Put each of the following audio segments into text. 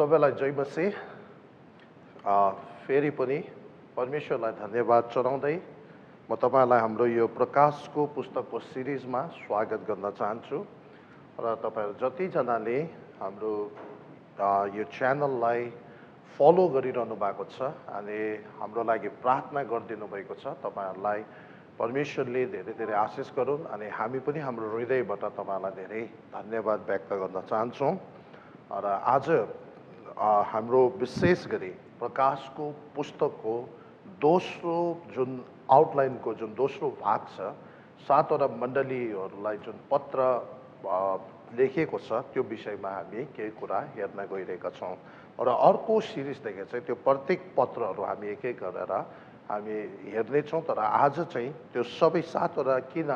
सबैलाई जय मसीह। फेरि पनि परमेश्वरलाई धन्यवाद चढाउँदै म तपाईँलाई हाम्रो यो प्रकाशको पुस्तकको सिरिजमा स्वागत गर्न चाहन्छु र तपाईँहरू जतिजनाले हाम्रो यो च्यानललाई फलो गरिरहनु भएको छ अनि हाम्रो लागि प्रार्थना गरिदिनु भएको छ, तपाईँहरूलाई परमेश्वरले धेरै धेरै आशिष गरून् अनि हामी पनि हाम्रो हृदयबाट तपाईँहरूलाई धेरै धन्यवाद व्यक्त गर्न चाहन्छौँ। र आज हाम्रो विशेष गरी प्रकाशको पुस्तकको दोस्रो जुन आउटलाइनको जुन दोस्रो भाग छ, सातवटा मण्डलीहरूलाई जुन पत्र लेखेको छ त्यो विषयमा हामी केही कुरा हेर्न गइरहेका छौँ र अर्को सिरिजदेखि चाहिँ त्यो प्रत्येक पत्रहरू हामी एक एक गरेर हामी हेर्नेछौँ। तर आज चाहिँ त्यो सबै सातवटा किन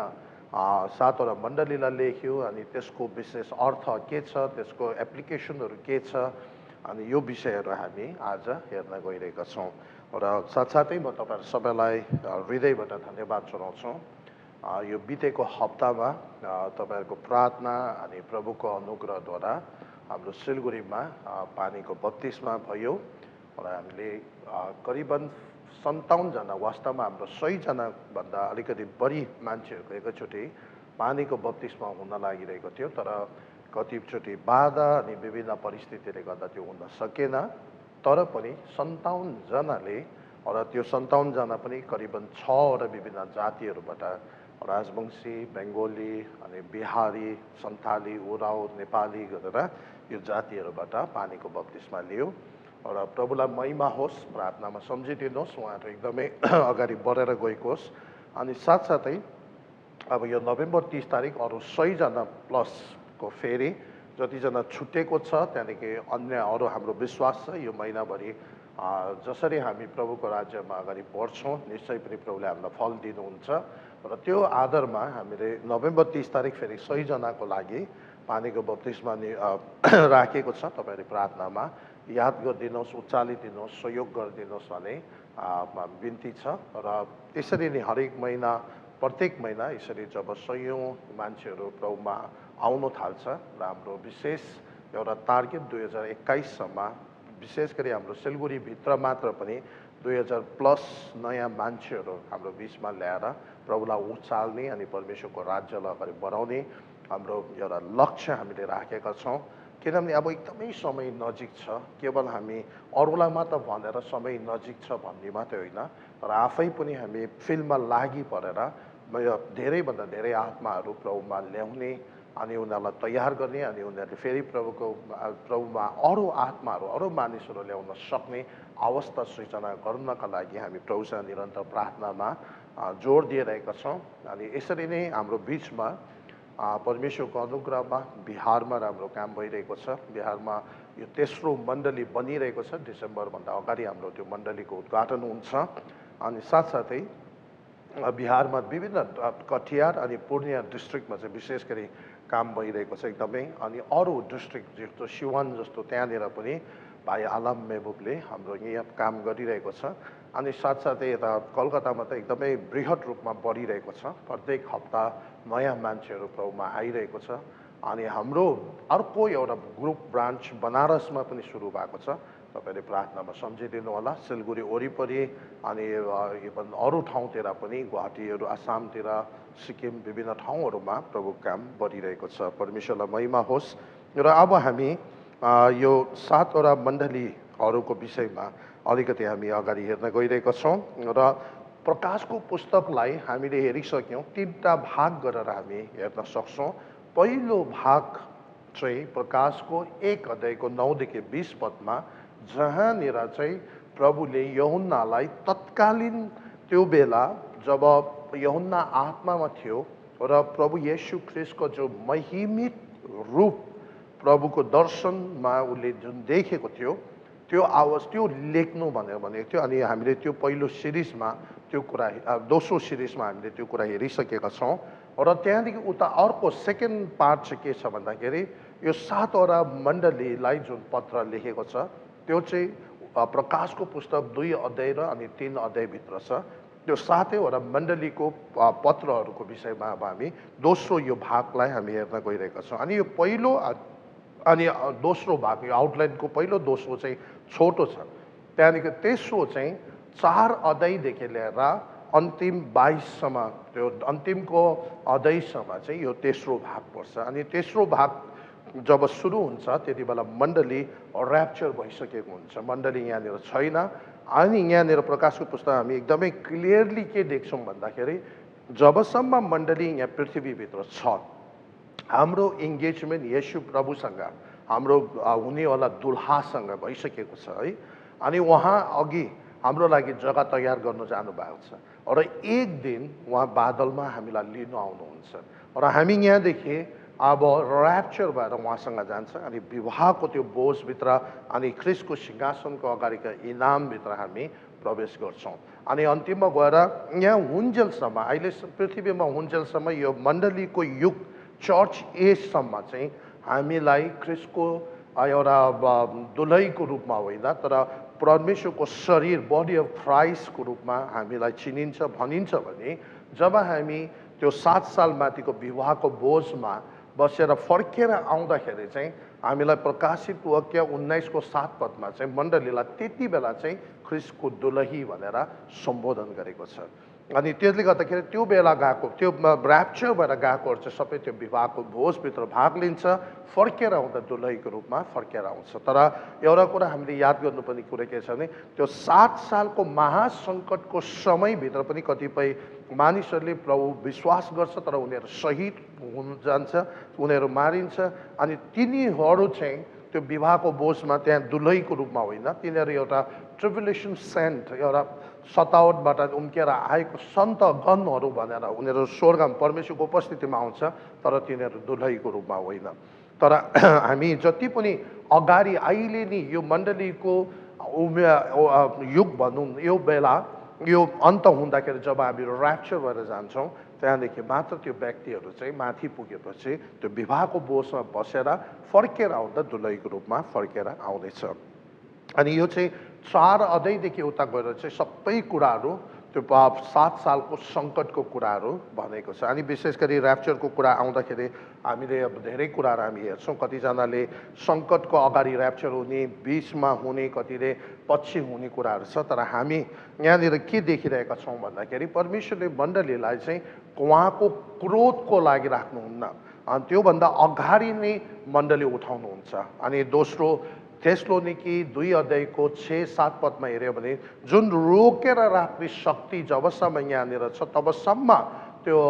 सातवटा मण्डलीलाई लेख्यो अनि त्यसको विशेष अर्थ के छ, त्यसको एप्लिकेसनहरू के छ अनि यो विषयहरू हामी आज हेर्न गइरहेका छौँ र साथसाथै म तपाईँहरू सबैलाई हृदयबाट धन्यवाद चढाउँछौँ। यो बितेको हप्तामा तपाईँहरूको प्रार्थना अनि प्रभुको अनुग्रहद्वारा हाम्रो सिलगढीमा पानीको बत्तिसमा भयो र हामीले करिबन 57 जना, वास्तवमा हाम्रो 100 जनाभन्दा अलिकति बढी मान्छेहरूको एकैचोटि पानीको बत्तिसमा हुन लागिरहेको थियो। तर कतिचोटि बाधा अनि विभिन्न परिस्थितिले गर्दा त्यो हुन सकेन। तर पनि 57 जनाले र त्यो 57 जना पनि करिबन 6वटा विभिन्न जातिहरूबाट, राजवंशी, बेङ्गोली अनि बिहारी, सन्थाली, उराव, नेपाली गरेर यो जातिहरूबाट पानीको बत्तिसमा लियो र प्रभुलाई महिमा होस्, प्रार्थनामा सम्झिदिनुहोस्, उहाँहरू एकदमै अगाडि बढेर गएको होस्। अनि साथसाथै अब यो नोभेम्बर 30 तारिक अरू 100 जना प्लसको फेरि जतिजना छुटेको छ, त्यहाँदेखि अन्य अरू हाम्रो विश्वास छ यो महिनाभरि जसरी हामी प्रभुको राज्यमा अगाडि बढ्छौँ निश्चय पनि प्रभुले हामीलाई फल दिनुहुन्छ र त्यो आधारमा हामीले नोभेम्बर 30 तारिक फेरि 100 जनाको लागि पानीको बत्तिसमा राखेको छ। तपाईँहरू प्रार्थनामा याद गरिदिनुहोस्, उचालिदिनुहोस्, सहयोग गरिदिनुहोस् भन्ने बिन्ती छ र यसरी नै हरेक महिना, प्रत्येक महिना यसरी जब 100 मान्छेहरू प्रभुमा आउन थाल्छ र हाम्रो विशेष एउटा टार्गेट 2021सम्म विशेष गरी हाम्रो सिलगढीभित्र मात्र पनि 2000 प्लस नयाँ मान्छेहरू हाम्रो बिचमा ल्याएर प्रभुलाई उचाल्ने अनि परमेश्वरको राज्यलाई अगाडि बढाउने हाम्रो एउटा लक्ष्य हामीले राखेका छौँ। किनभने अब एकदमै समय नजिक छ, केवल हामी अरूलाई मात्र भनेर समय नजिक छ भन्ने मात्रै होइन, तर आफै पनि हामी फिल्डमा लागि परेर धेरैभन्दा धेरै आत्माहरू प्रभुमा ल्याउने अनि उनीहरूलाई तयार गर्ने अनि उनीहरूले फेरि प्रभुमा अरू आत्माहरू, अरू मानिसहरू ल्याउन सक्ने अवस्था सृजना गर्नका लागि हामी प्रभुसँग निरन्तर प्रार्थनामा जोड दिइरहेका छौँ। अनि यसरी नै हाम्रो बिचमा परमेश्वरको अनुग्रहमा बिहारमा राम्रो काम भइरहेको छ। बिहारमा यो तेस्रो मण्डली बनिरहेको छ। डिसेम्बरभन्दा अगाडि हाम्रो त्यो मण्डलीको उद्घाटन हुन्छ। अनि साथसाथै बिहारमा विभिन्न कटिहार अनि पूर्णिया डिस्ट्रिक्टमा चाहिँ विशेष गरी काम भइरहेको छ एकदमै। अनि अरू डिस्ट्रिक्ट जस्तो सिवान जस्तो त्यहाँनिर पनि भाइ आलम मेहबुबले हाम्रो यहाँ काम गरिरहेको छ। अनि साथसाथै यता कलकत्तामा त एकदमै बृहत रूपमा बढिरहेको छ। प्रत्येक हप्ता नयाँ मान्छेहरू प्रभुमा आइरहेको छ। अनि हाम्रो अर्को एउटा ग्रुप ब्रान्च बनारसमा पनि सुरु भएको छ। तपाईँले प्रार्थनामा सम्झिदिनु होला। सिलगढी वरिपरि अनि इभन अरू ठाउँतिर पनि, गुवाहाटीहरू, आसामतिर, सिक्किम विभिन्न ठाउँहरूमा प्रभु काम बढिरहेको छ। परमेश्वरलाई महिमा होस्। र अब हामी यो सातवटा मण्डलीहरूको विषयमा अलिकति हामी अगाडि हेर्न गइरहेका छौँ र प्रकाशको पुस्तकलाई हामीले हेरिसक्यौँ। 3टा भाग गरेर हामी हेर्न सक्छौँ। पहिलो भाग चाहिँ प्रकाशको 1 अध्यायको 9 देखि 20 पदमा, जहाँनिर चाहिँ प्रभुले यूहन्नालाई तत्कालीन त्यो बेला जब यूहन्ना आत्मामा थियो र प्रभु येशू ख्रीष्टको जो महिमित रूप प्रभुको दर्शनमा उसले जुन देखेको थियो त्यो त्यो लेख्नु भनेर भनेको थियो। अनि हामीले त्यो पहिलो सिरिजमा त्यो कुरा, दोस्रो सिरिजमा हामीले त्यो कुरा हेरिसकेका छौँ र त्यहाँदेखि उता अर्को सेकेन्ड पार्ट चाहिँ के छ भन्दाखेरि यो 7वटा मण्डलीलाई जुन पत्र लेखेको छ त्यो चाहिँ प्रकाशको पुस्तक 2 अध्याय र अनि 3 अध्यायभित्र छ। त्यो 7वटा मण्डलीको पत्रहरूको विषयमा अब हामी दोस्रो यो भागलाई हामी हेर्न गइरहेका छौँ। अनि यो पहिलो अनि दोस्रो भाग यो आउटलाइनको पहिलो दोस्रो चाहिँ छोटो छ। त्यहाँदेखि तेस्रो चाहिँ 4 अध्यायदेखि लिएर अन्तिम 22सम्म त्यो अन्तिमको अध्यायसम्म चाहिँ यो तेस्रो भाग पर्छ। अनि तेस्रो भाग जब सुरु हुन्छ त्यति बेला मण्डली ऱ्याप्चर भइसकेको हुन्छ, मण्डली यहाँनिर छैन। अनि यहाँनिर प्रकाशको पुस्तक हामी एकदमै क्लियरली के देख्छौँ भन्दाखेरि जबसम्म मण्डली यहाँ पृथ्वीभित्र छ, हाम्रो इङ्गेजमेन्ट येशू प्रभुसँग हाम्रो हुनेवाला दुल्हासँग भइसकेको छ है। अनि उहाँ अघि हाम्रो लागि जग्गा तयार गर्नु जानुभएको छ र एक दिन उहाँ बादलमा हामीलाई लिनु आउनुहुन्छ र हामी यहाँदेखि अब ऱ्याप्चर भएर उहाँसँग जान्छ अनि विवाहको त्यो बोझभित्र अनि ख्रिस्टको सिंहासनको अगाडिका इनामभित्र हामी प्रवेश गर्छौँ। अनि अन्तिममा गएर यहाँ हुन्जेलसम्म अहिले पृथ्वीमा हुन्जेलसम्म यो मण्डलीको युग चर्च एजसम्म चाहिँ हामीलाई ख्रिस्टको एउटा दुलहीको रूपमा होइन तर परमेश्वरको शरीर बडी अफ क्राइस्टको रूपमा हामीलाई चिनिन्छ भनिन्छ भने जब हामी त्यो 7 साल माथिको विवाहको बोझमा बसेर फर्केर आउँदाखेरि चाहिँ हामीलाई प्रकाशित वाक्य 19को 7 पदमा चाहिँ मण्डलीलाई त्यति बेला चाहिँ ख्रिस्टको दुलही भनेर सम्बोधन गरेको छ। अनि त्यसले गर्दाखेरि त्यो बेला गएको त्यो ऱ्याप्चर भएर गएकोहरू चाहिँ सबै त्यो विवाहको भोजभित्र भाग लिन्छ, फर्केर आउँदा दुलहीको रूपमा फर्केर आउँछ। तर एउटा कुरा हामीले याद गर्नुपर्ने कुरा के छ भने त्यो 7 सालको महासङ्कटको समयभित्र पनि कतिपय मानिसहरूले प्रभु विश्वास गर्छ तर उनीहरू शहीद हुन जान्छ, उनीहरू मारिन्छ। अनि तिनीहरू चाहिँ त्यो विवाहको बोझमा त्यहाँ दुलहीको रूपमा होइन, तिनीहरू एउटा ट्रिबुलेसन सेन्ट एउटा सतावटबाट उम्केर आएको सन्तगणहरू भनेर उनीहरू स्वर्गमा परमेश्वरको उपस्थितिमा आउँछ तर तिनीहरू दुलहीको रूपमा होइन। तर हामी जति पनि अगाडि अहिले नि यो मण्डलीको युग भनौँ यो बेला यो अन्त हुँदाखेरि जब हामी ऱ्याप्चर भएर जान्छौँ त्यहाँदेखि मात्र त्यो व्यक्तिहरू चाहिँ माथि पुगेपछि त्यो विवाहको बोझमा बसेर फर्केर आउँदा दुलहीको रूपमा फर्केर आउँदैछ। अनि यो चाहिँ 4 अध्यायदेखि उता गएर चाहिँ सबै कुराहरू त्यो 7 सालको सङ्कटको कुराहरू भनेको छ। अनि विशेष गरी ऱ्याप्चरको कुरा आउँदाखेरि हामीले अब धेरै कुराहरू हामी हेर्छौँ, कतिजनाले सङ्कटको अगाडि ऱ्याप्चर हुने, बिचमा हुने, कतिले पछि हुने कुराहरू छ। तर हामी यहाँनिर के देखिरहेका छौँ भन्दाखेरि परमेश्वरले मण्डलीलाई चाहिँ उहाँको क्रोधको लागि राख्नुहुन्न, अनि त्योभन्दा अगाडि नै मण्डली उठाउनुहुन्छ। अनि दोस्रो थेस्लोनिकी 2 अध्यायको 6-7 पदमा हेऱ्यो भने जुन रोकेर राख्ने शक्ति जबसम्म यहाँनिर छ तबसम्म त्यो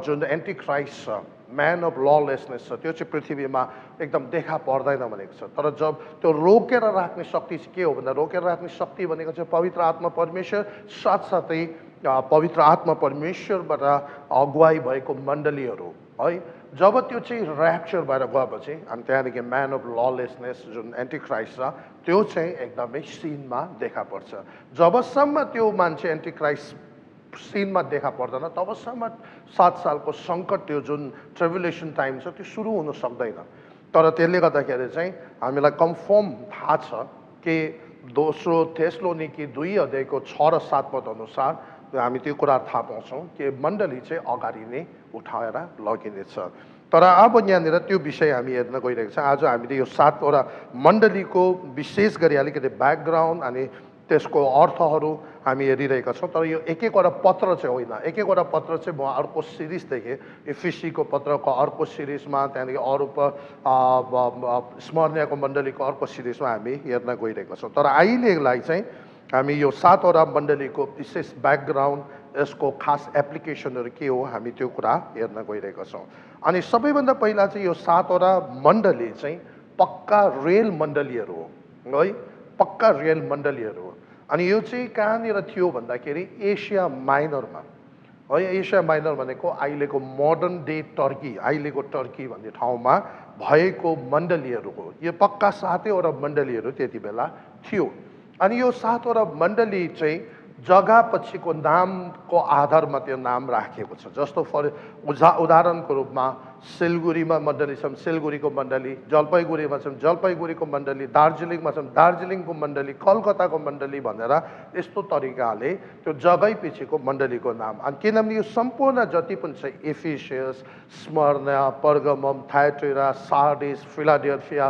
जुन एन्टी क्राइस्ट छ, म्यान अफ ललेसनेस छ, त्यो चाहिँ पृथ्वीमा एकदम देखा पर्दैन भनेको छ। तर जब त्यो रोकेर राख्ने शक्ति चाहिँ के हो भन्दा रोकेर राख्ने शक्ति भनेको चाहिँ पवित्र आत्मा परमेश्वर साथसाथै पवित्र आत्मा परमेश्वरबाट अगुवाई भएको मण्डलीहरू है। जब त्यो चाहिँ ऱ्याप्चर भएर गएपछि अनि त्यहाँदेखि म्यान अफ ललेसनेस जुन एन्टी क्राइस्ट छ त्यो चाहिँ एकदमै सिनमा देखा पर्छ। जबसम्म त्यो मान्छे एन्टी क्राइस्ट सिनमा देखा पर्दैन तबसम्म 7 सालको सङ्कट त्यो जुन ट्रिबुलेसन टाइम छ त्यो सुरु हुन सक्दैन। तर त्यसले गर्दाखेरि चाहिँ हामीलाई कन्फर्म थाहा छ कि दोस्रो थेस्लोनिकी 2 अध्यायको 6 र 7 पद अनुसार हामी त्यो कुरा थाहा पाउँछौँ कि मण्डली चाहिँ अगाडि नै उठाएर लगिनेछ। तर अब यहाँनिर त्यो विषय हामी हेर्न गइरहेको छ। आज हामीले यो 7वटा मण्डलीको विशेष गरी अलिकति ब्याकग्राउन्ड अनि त्यसको अर्थहरू हामी हेरिरहेका छौँ। तर यो एक एकवटा पत्र चाहिँ होइन, एक एकवटा पत्र चाहिँ म अर्को सिरिज देखेँ, एफिसीको पत्रको अर्को सिरिजमा, त्यहाँदेखि अरू स्मरणीयको मण्डलीको अर्को सिरिजमा हामी हेर्न गइरहेका छौँ। तर अहिलेलाई चाहिँ हामी यो 7वटा मण्डलीको विशेष ब्याकग्राउन्ड यसको खास एप्लिकेसनहरू के हो हामी त्यो कुरा हेर्न गइरहेका छौँ। अनि सबैभन्दा पहिला चाहिँ यो 7वटा मण्डली चाहिँ पक्का रेल मण्डलीहरू हो है, पक्का रेल मण्डलीहरू हो। अनि यो चाहिँ कहाँनिर थियो भन्दाखेरि एसिया माइनरमा है। एसिया माइनर भनेको अहिलेको मोडर्न डे टर्की, अहिलेको टर्की भन्ने ठाउँमा भएको मण्डलीहरू हो। यो पक्का 7वटा मण्डलीहरू त्यति बेला थियो। अनि यो 7वटा मण्डली चाहिँ जग्गा पछिको नामको आधारमा त्यो नाम राखिएको छ। जस्तो उदाहरणको रूपमा सिलगढीमा मण्डली छन्, सिलगढीको मण्डली, जलपाइगुडीमा छन्, जलपाइगुडीको मण्डली, दार्जिलिङमा छन्, दार्जिलिङको मण्डली, कलकत्ताको मण्डली भनेर यस्तो तरिकाले त्यो जग्गै पछिको मण्डलीको नाम। अनि किनभने यो सम्पूर्ण जति पनि छ एफिसियस, स्मर्ना, पर्गमम, थायटिरा, सार्डिस, फिलाडेल्फिया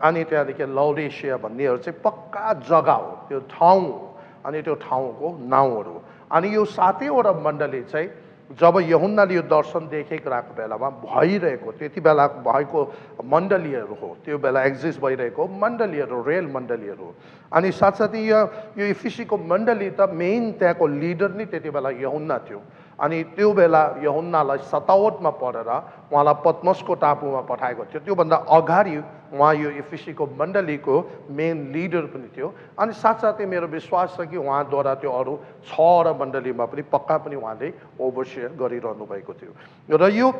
अनि त्यहाँदेखि लौडेसिया भन्नेहरू चाहिँ पक्का जग्गा हो, त्यो ठाउँ हो अनि त्यो ठाउँको नाउँहरू। अनि यो 7वटा मण्डली चाहिँ जब यूहन्नाले यो दर्शन देखेको बेलामा भइरहेको त्यति बेला भएको मण्डलीहरू हो, त्यो बेला एक्जिस्ट भइरहेको मण्डलीहरू, रियल मण्डलीहरू हो। अनि साथसाथै यो एफिसीको मण्डली त मेन त्यहाँको लिडर नै त्यति बेला यूहन्ना थियो। अनि त्यो बेला यूहन्नालाई सतावटमा परेर उहाँलाई पत्मसको टापुमा पठाएको थियो। त्योभन्दा अगाडि उहाँ यो एफिसीको मण्डलीको मेन लिडर पनि थियो। अनि साथसाथै मेरो विश्वास छ कि उहाँद्वारा त्यो अरू 6वटा मण्डलीमा पनि पक्का पनि उहाँले ओभरसियर गरिरहनु भएको थियो। र यो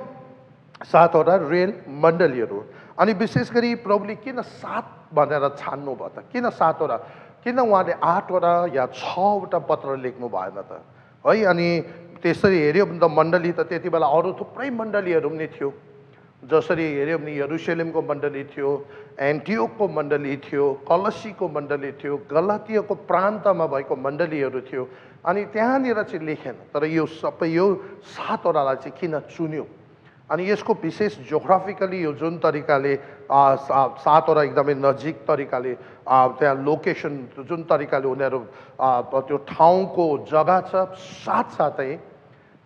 7वटा रियल मण्डलीहरू। अनि विशेष गरी प्रभुले किन 7 भनेर छान्नु भयो त? किन 7वटा? किन उहाँले 8वटा या 6वटा पत्र लेख्नु भएन त? है, अनि त्यसरी हेऱ्यो भने त मण्डली त त्यति बेला अरू थुप्रै मण्डलीहरू पनि थियो। जसरी हेऱ्यो भने यरुशलेमको मण्डली थियो, एन्टियोकको मण्डली थियो, कलसीको मण्डली थियो, गलातियाको प्रान्तमा भएको मण्डलीहरू थियो। अनि त्यहाँनिर चाहिँ लेखेन, तर यो सबै यो 7वटालाई चाहिँ किन चुन्यो? अनि यसको विशेष जियोग्राफिकली यो जुन तरिकाले 7वटा एकदमै नजिक तरिकाले त्यहाँ लोकेसन जुन तरिकाले उनीहरू त्यो ठाउँको जग्गा छ, साथसाथै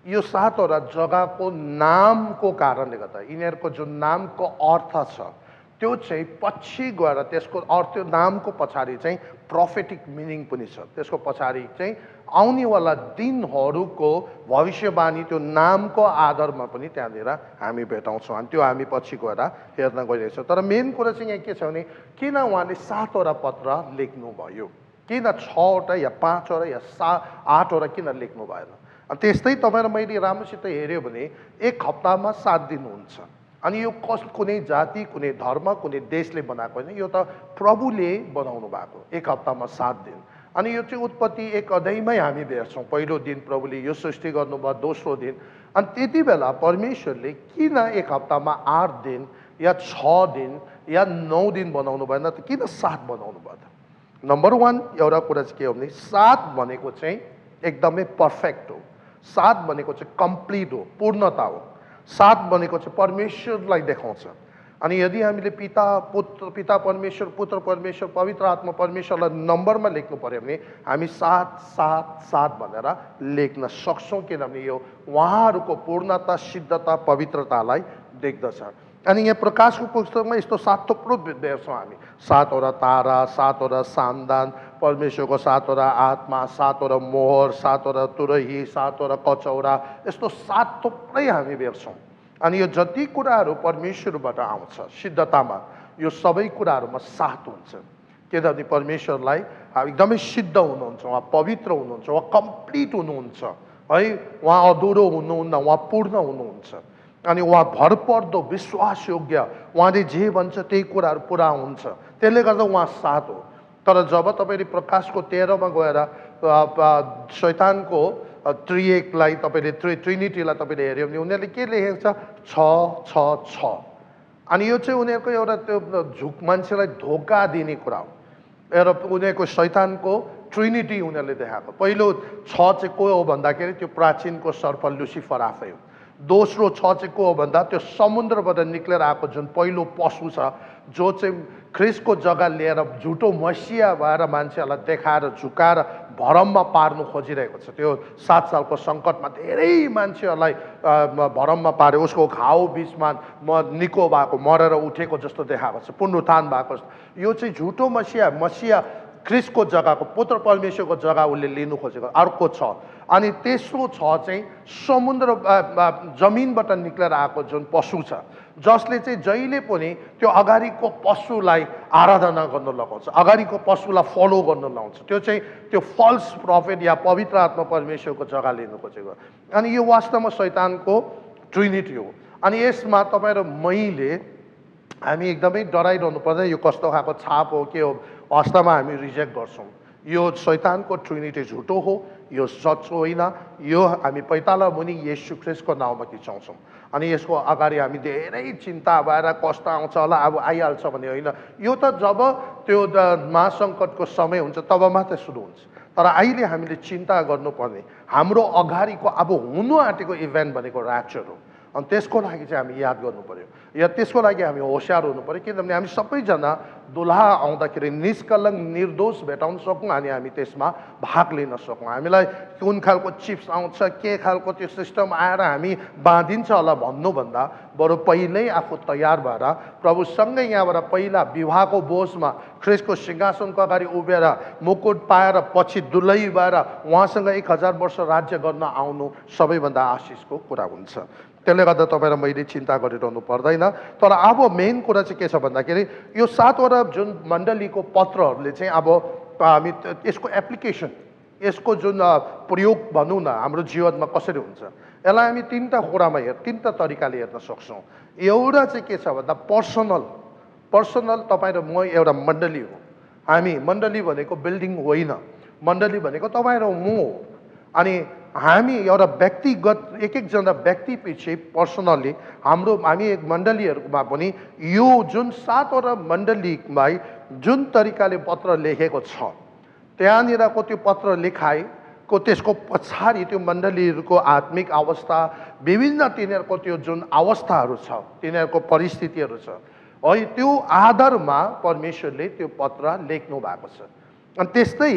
यो 7वटा जग्गाको नामको कारणले गर्दा यिनीहरूको जुन नामको अर्थ छ त्यो चाहिँ पछि गएर त्यसको अर्थ, त्यो नामको पछाडि चाहिँ प्रोफेटिक मिनिङ पनि छ। त्यसको पछाडि चाहिँ आउनेवाला दिनहरूको भविष्यवाणी त्यो नामको आधारमा पनि त्यहाँनिर हामी भेटाउँछौँ। अनि त्यो हामी पछि गएर हेर्न गइरहेछौँ। तर मेन कुरा चाहिँ यहाँ के छ भने किन उहाँले 7वटा पत्र लेख्नुभयो? किन 6वटा या 5वटा या 8वटा किन लेख्नु भएन? अनि त्यस्तै तपाईँ र मैले राम्रोसित हेऱ्यो भने एक हप्तामा 7 दिन हुन्छ। अनि यो कुनै जाति, कुनै धर्म, कुनै देशले बनाएको होइन, यो त प्रभुले बनाउनु भएको। एक हप्तामा 7 दिन। अनि यो चाहिँ उत्पत्ति 1 अध्यायमै हामी भेट्छौँ। पहिलो दिन प्रभुले यो सृष्टि गर्नुभयो, दोस्रो दिन। अनि त्यति बेला परमेश्वरले किन एक हप्तामा 8 दिन या 6 दिन या 9 दिन बनाउनु भएन त? किन 7 बनाउनु भयो त? नम्बर 1 एउटा कुरा चाहिँ के हो भने 7 भनेको चाहिँ एकदमै पर्फेक्ट हो। 7 भनेको चाहिँ कम्प्लिट हो, पूर्णता हो। 7 भनेको चाहिँ परमेश्वरलाई देखाउँछ। अनि यदि हामीले पिता परमेश्वर, पुत्र परमेश्वर, पवित्र आत्मा परमेश्वरलाई नम्बरमा लेख्नु पर्यो भने हामी 7 भनेर लेख्न सक्छौँ। किनभने यो उहाँहरूको पूर्णता, सिद्धता, पवित्रतालाई देख्दछ। अनि यहाँ प्रकाशको पुस्तकमा यस्तो 7 थुप्रो भेट्छौँ हामी। 7वटा तारा, 7वटा सामदान, परमेश्वरको 7वटा आत्मा, 7वटा मोहर, 7वटा तुरही, 7वटा कचौरा, यस्तो 7 थुप्रै हामी भेट्छौँ। अनि यो जति कुराहरू परमेश्वरबाट आउँछ सिद्धतामा, यो सबै कुराहरूमा 7 हुन्छ। किनभने परमेश्वरलाई एकदमै सिद्ध हुनुहुन्छ, उहाँ पवित्र हुनुहुन्छ, उहाँ कम्प्लिट हुनुहुन्छ है। उहाँ अधुरो हुनुहुन्न, उहाँ पूर्ण हुनुहुन्छ। अनि उहाँ भरपर्दो, विश्वासयोग्य, उहाँले जे भन्छ त्यही कुराहरू पुरा हुन्छ। त्यसले गर्दा उहाँ 7 हो। तर जब तपाईँले प्रकाशको 13मा गएर शैतानको त्रिएकलाई तपाईँले ट्रिनिटीलाई तपाईँले हेऱ्यो भने उनीहरूले के लेखेको छ? 666। अनि यो चाहिँ उनीहरूको एउटा त्यो मान्छेलाई धोका दिने कुरा हो। एउटा उनीहरूको शैतानको ट्रिनिटी उनीहरूले देखाएको। पहिलो 6 चाहिँ को हो भन्दाखेरि त्यो प्राचीनको सर्प लुसिफर आफै हो। दोस्रो 6 चाहिँ को हो भन्दा त्यो समुद्रबाट निक्लेर आएको जुन पहिलो पशु छ, जो चाहिँ ख्रिस्टको जग्गा लिएर झुटो मसिया भएर मान्छेहरूलाई देखाएर झुकाएर भरममा पार्नु खोजिरहेको छ। त्यो 7 सालको सङ्कटमा धेरै मान्छेहरूलाई भरममा पार्यो। उसको घाउ बिचमा निको भएको, मरेर उठेको जस्तो देखाएको छ, पुनरुत्थान भएको। यो चाहिँ झुटो मसिया ख्रिस्टको जग्गाको, पुत्र परमेश्वरको जग्गा उसले लिनु खोजेको। अर्को 6 अनि तेस्रो 6 चाहिँ समुद्र जमिनबाट निक्लेर आएको जुन पशु छ, जसले चाहिँ जहिले पनि त्यो अगाडिको पशुलाई आराधना गर्न लगाउँछ, अगाडिको पशुलाई फलो गर्न लाउँछ। त्यो चाहिँ त्यो फल्स प्रफेट या पवित्र आत्मा परमेश्वरको जग्गा लिनु खोजेको। अनि यो वास्तवमा शैतानको ट्रिनिटी हो। अनि यसमा तपाईँ र मैले हामी एकदमै डराइरहनु पर्दैन। यो कस्तो खालको छाप हो, के हो, वास्तवमा हामी रिजेक्ट गर्छौँ। यो शैतानको ट्रिनिटी झुटो हो, यो सच होइन, यो हामी पैताला मुनि येशू ख्रिस्टको नाउँमा खिचाउँछौँ। अनि यसको अगाडि हामी धेरै चिन्ता भएर कष्ट आउँछ होला, अब आइहाल्छ भन्ने होइन। यो त जब त्यो महासङ्कटको समय हुन्छ तब मात्रै सुरु हुन्छ। तर अहिले हामीले चिन्ता गर्नुपर्ने हाम्रो अगाडिको अब हुनु आँटेको इभेन्ट भनेको ऱ्याप्चर हो। अनि त्यसको लागि चाहिँ हामी याद गर्नु पर्यो, या त्यसको लागि हामी होसियार हुनु पर्यो। किनभने हामी सबैजना दुलहा आउँदाखेरि निष्कलङ्क निर्दोष भेटाउन सकौँ अनि हामी त्यसमा भाग लिन सकौँ। हामीलाई कुन खालको चिप्स आउँछ, के खालको त्यो सिस्टम आएर हामी बाँधिन्छ होला भन्नुभन्दा बरु पहिल्यै आफू तयार भएर प्रभुसँगै यहाँबाट पहिला विवाहको बोझमा ख्रिस्टको सिंहासनको अगाडि उभिएर मुकुट पाएर पछि दुलही भएर उहाँसँग 1000 वर्ष राज्य गर्न आउनु सबैभन्दा आशिषको कुरा हुन्छ। त्यसले गर्दा तपाईँ र मैले चिन्ता गरिरहनु पर्दैन। तर अब मेन कुरा चाहिँ के छ भन्दाखेरि यो 7वटा जुन मण्डलीको पत्रहरूले चाहिँ अब हामी यसको एप्लिकेसन, यसको जुन प्रयोग भनौँ न हाम्रो जीवनमा कसरी हुन्छ, यसलाई हामी तीनवटा कुरामा तीनवटा तरिकाले हेर्न सक्छौँ। एउटा चाहिँ के छ भन्दा पर्सनल तपाईँ र म एउटा मण्डली हो। हामी मण्डली भनेको बिल्डिङ होइन, मण्डली भनेको तपाईँ र म हो। अनि हामी एउटा व्यक्तिगत एकजना व्यक्ति पछि पर्सनली हामी एक मण्डलीहरूमा पनि यो जुन 7वटा मण्डलीमा जुन तरिकाले पत्र लेखेको छ, त्यहाँनिरको त्यो पत्र लेखाइको त्यसको पछाडि त्यो मण्डलीहरूको आत्मिक अवस्था, विभिन्न तिनीहरूको त्यो जुन अवस्थाहरू छ, तिनीहरूको परिस्थितिहरू छ, है त्यो आधारमा परमेश्वरले त्यो पत्र लेख्नु भएको छ। अनि त्यस्तै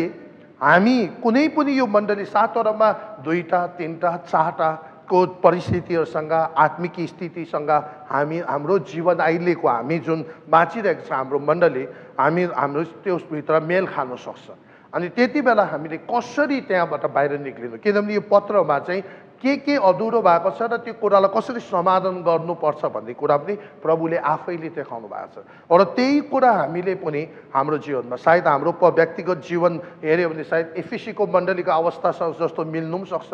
हामी कुनै पनि यो मण्डली 7वटामा 2टा 3टा 4टाको परिस्थितिहरूसँग, आत्मिक स्थितिसँग हाम्रो जीवन अहिलेको हामी जुन बाँचिरहेको छ हाम्रो मण्डली, हाम्रो त्यसभित्र मेल खान सक्छ। अनि त्यति बेला हामीले कसरी त्यहाँबाट बाहिर निक्लिनु, किनभने यो पत्रमा चाहिँ के अधुरो भएको छ र त्यो कुरालाई कसरी समाधान गर्नुपर्छ भन्ने कुरा पनि प्रभुले आफैले देखाउनु भएको छ। र त्यही कुरा हामीले पनि हाम्रो जीवनमा सायद हाम्रो व्यक्तिगत जीवन हेऱ्यो भने सायद एफिसीको मण्डलीको अवस्थासँग जस्तो मिल्नु पनि सक्छ,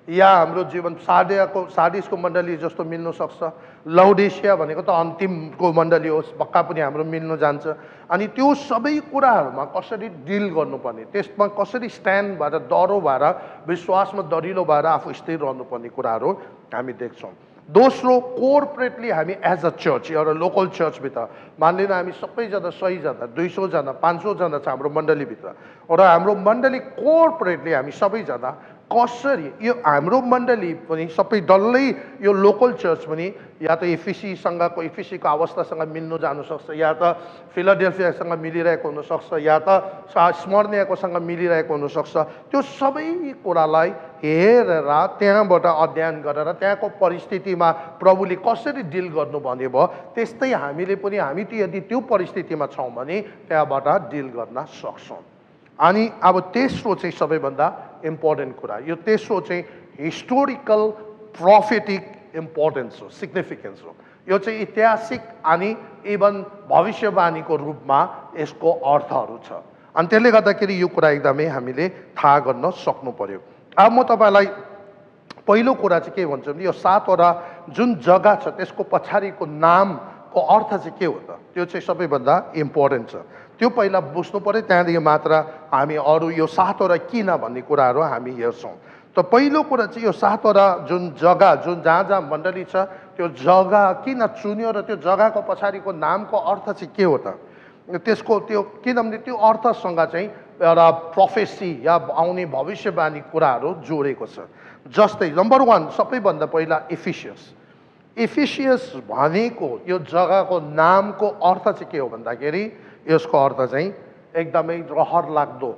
या हाम्रो जीवन सार्डिसको मण्डली जस्तो मिल्नु सक्छ। लौडेसिया भनेको त अन्तिमको मण्डली हो, पक्का पनि हाम्रो मिल्न जान्छ। अनि त्यो सबै कुराहरूमा कसरी डिल गर्नुपर्ने, त्यसमा कसरी स्ट्यान्ड भएर डरो भएर विश्वासमा दरिलो भएर आफू स्थिर रहनुपर्ने कुराहरू हामी देख्छौँ। दोस्रो, कोर्पोरेटली हामी एज अ चर्च, एउटा लोकल चर्चभित्र मानिलिन हामी सबैजना 100जना 200जना 500जना छ हाम्रो मण्डलीभित्र, र हाम्रो मण्डली कोर्पोरेटली हामी सबैजना कसरी यो हाम्रो मण्डली पनि सबै डल्लै यो लोकल चर्च पनि या त एफिसीको अवस्थासँग मिल्नु जानु सक्छ, या त फिलाडेल्फियासँग मिलिरहेको हुनसक्छ, या त स्मर्नियाकोसँग मिलिरहेको हुनसक्छ। त्यो सबै कुरालाई हेरेर त्यहाँबाट अध्ययन गरेर त्यहाँको परिस्थितिमा प्रभुले कसरी डिल गर्नु भन्ने भयो, त्यस्तै हामीले पनि यदि त्यो परिस्थितिमा छौँ भने त्यहाँबाट डिल गर्न सक्छौँ। अनि अब तेस्रो चाहिँ सबैभन्दा इम्पोर्टेन्ट कुरा, यो तेस्रो चाहिँ हिस्टोरिकल प्रोफेटिक इम्पोर्टेन्स हो, सिग्निफिकेन्स हो। यो चाहिँ ऐतिहासिक अनि इभन भविष्यवाणीको रूपमा यसको अर्थहरू छ। अनि त्यसले गर्दाखेरि यो कुरा एकदमै हामीले थाहा गर्न सक्नु पर्यो। अब म तपाईँलाई पहिलो कुरा चाहिँ के भन्छु भने यो 7वटा जुन जग्गा छ त्यसको पछाडिको नामको अर्थ चाहिँ के हो त, त्यो चाहिँ सबैभन्दा इम्पोर्टेन्ट छ। त्यो पहिला बुझ्नु पर्यो, त्यहाँदेखि मात्र हामी अरू यो 7वटा किन भन्ने कुराहरू हामी हेर्छौँ। त पहिलो कुरा चाहिँ यो 7वटा जुन जग्गा, जुन जहाँ मण्डली छ त्यो जग्गा किन चुन्यो र त्यो जग्गाको पछाडिको नामको अर्थ चाहिँ के हो त, त्यसको त्यो किनभने त्यो अर्थसँग चाहिँ एउटा प्रोफेसी या आउने भविष्यवाणी कुराहरू जोडेको छ। जस्तै नम्बर 1 सबैभन्दा पहिला एफिसियस भनेको यो जग्गाको नामको अर्थ चाहिँ के हो भन्दाखेरि यसको अर्थ चाहिँ एकदमै रहर लाग्दो,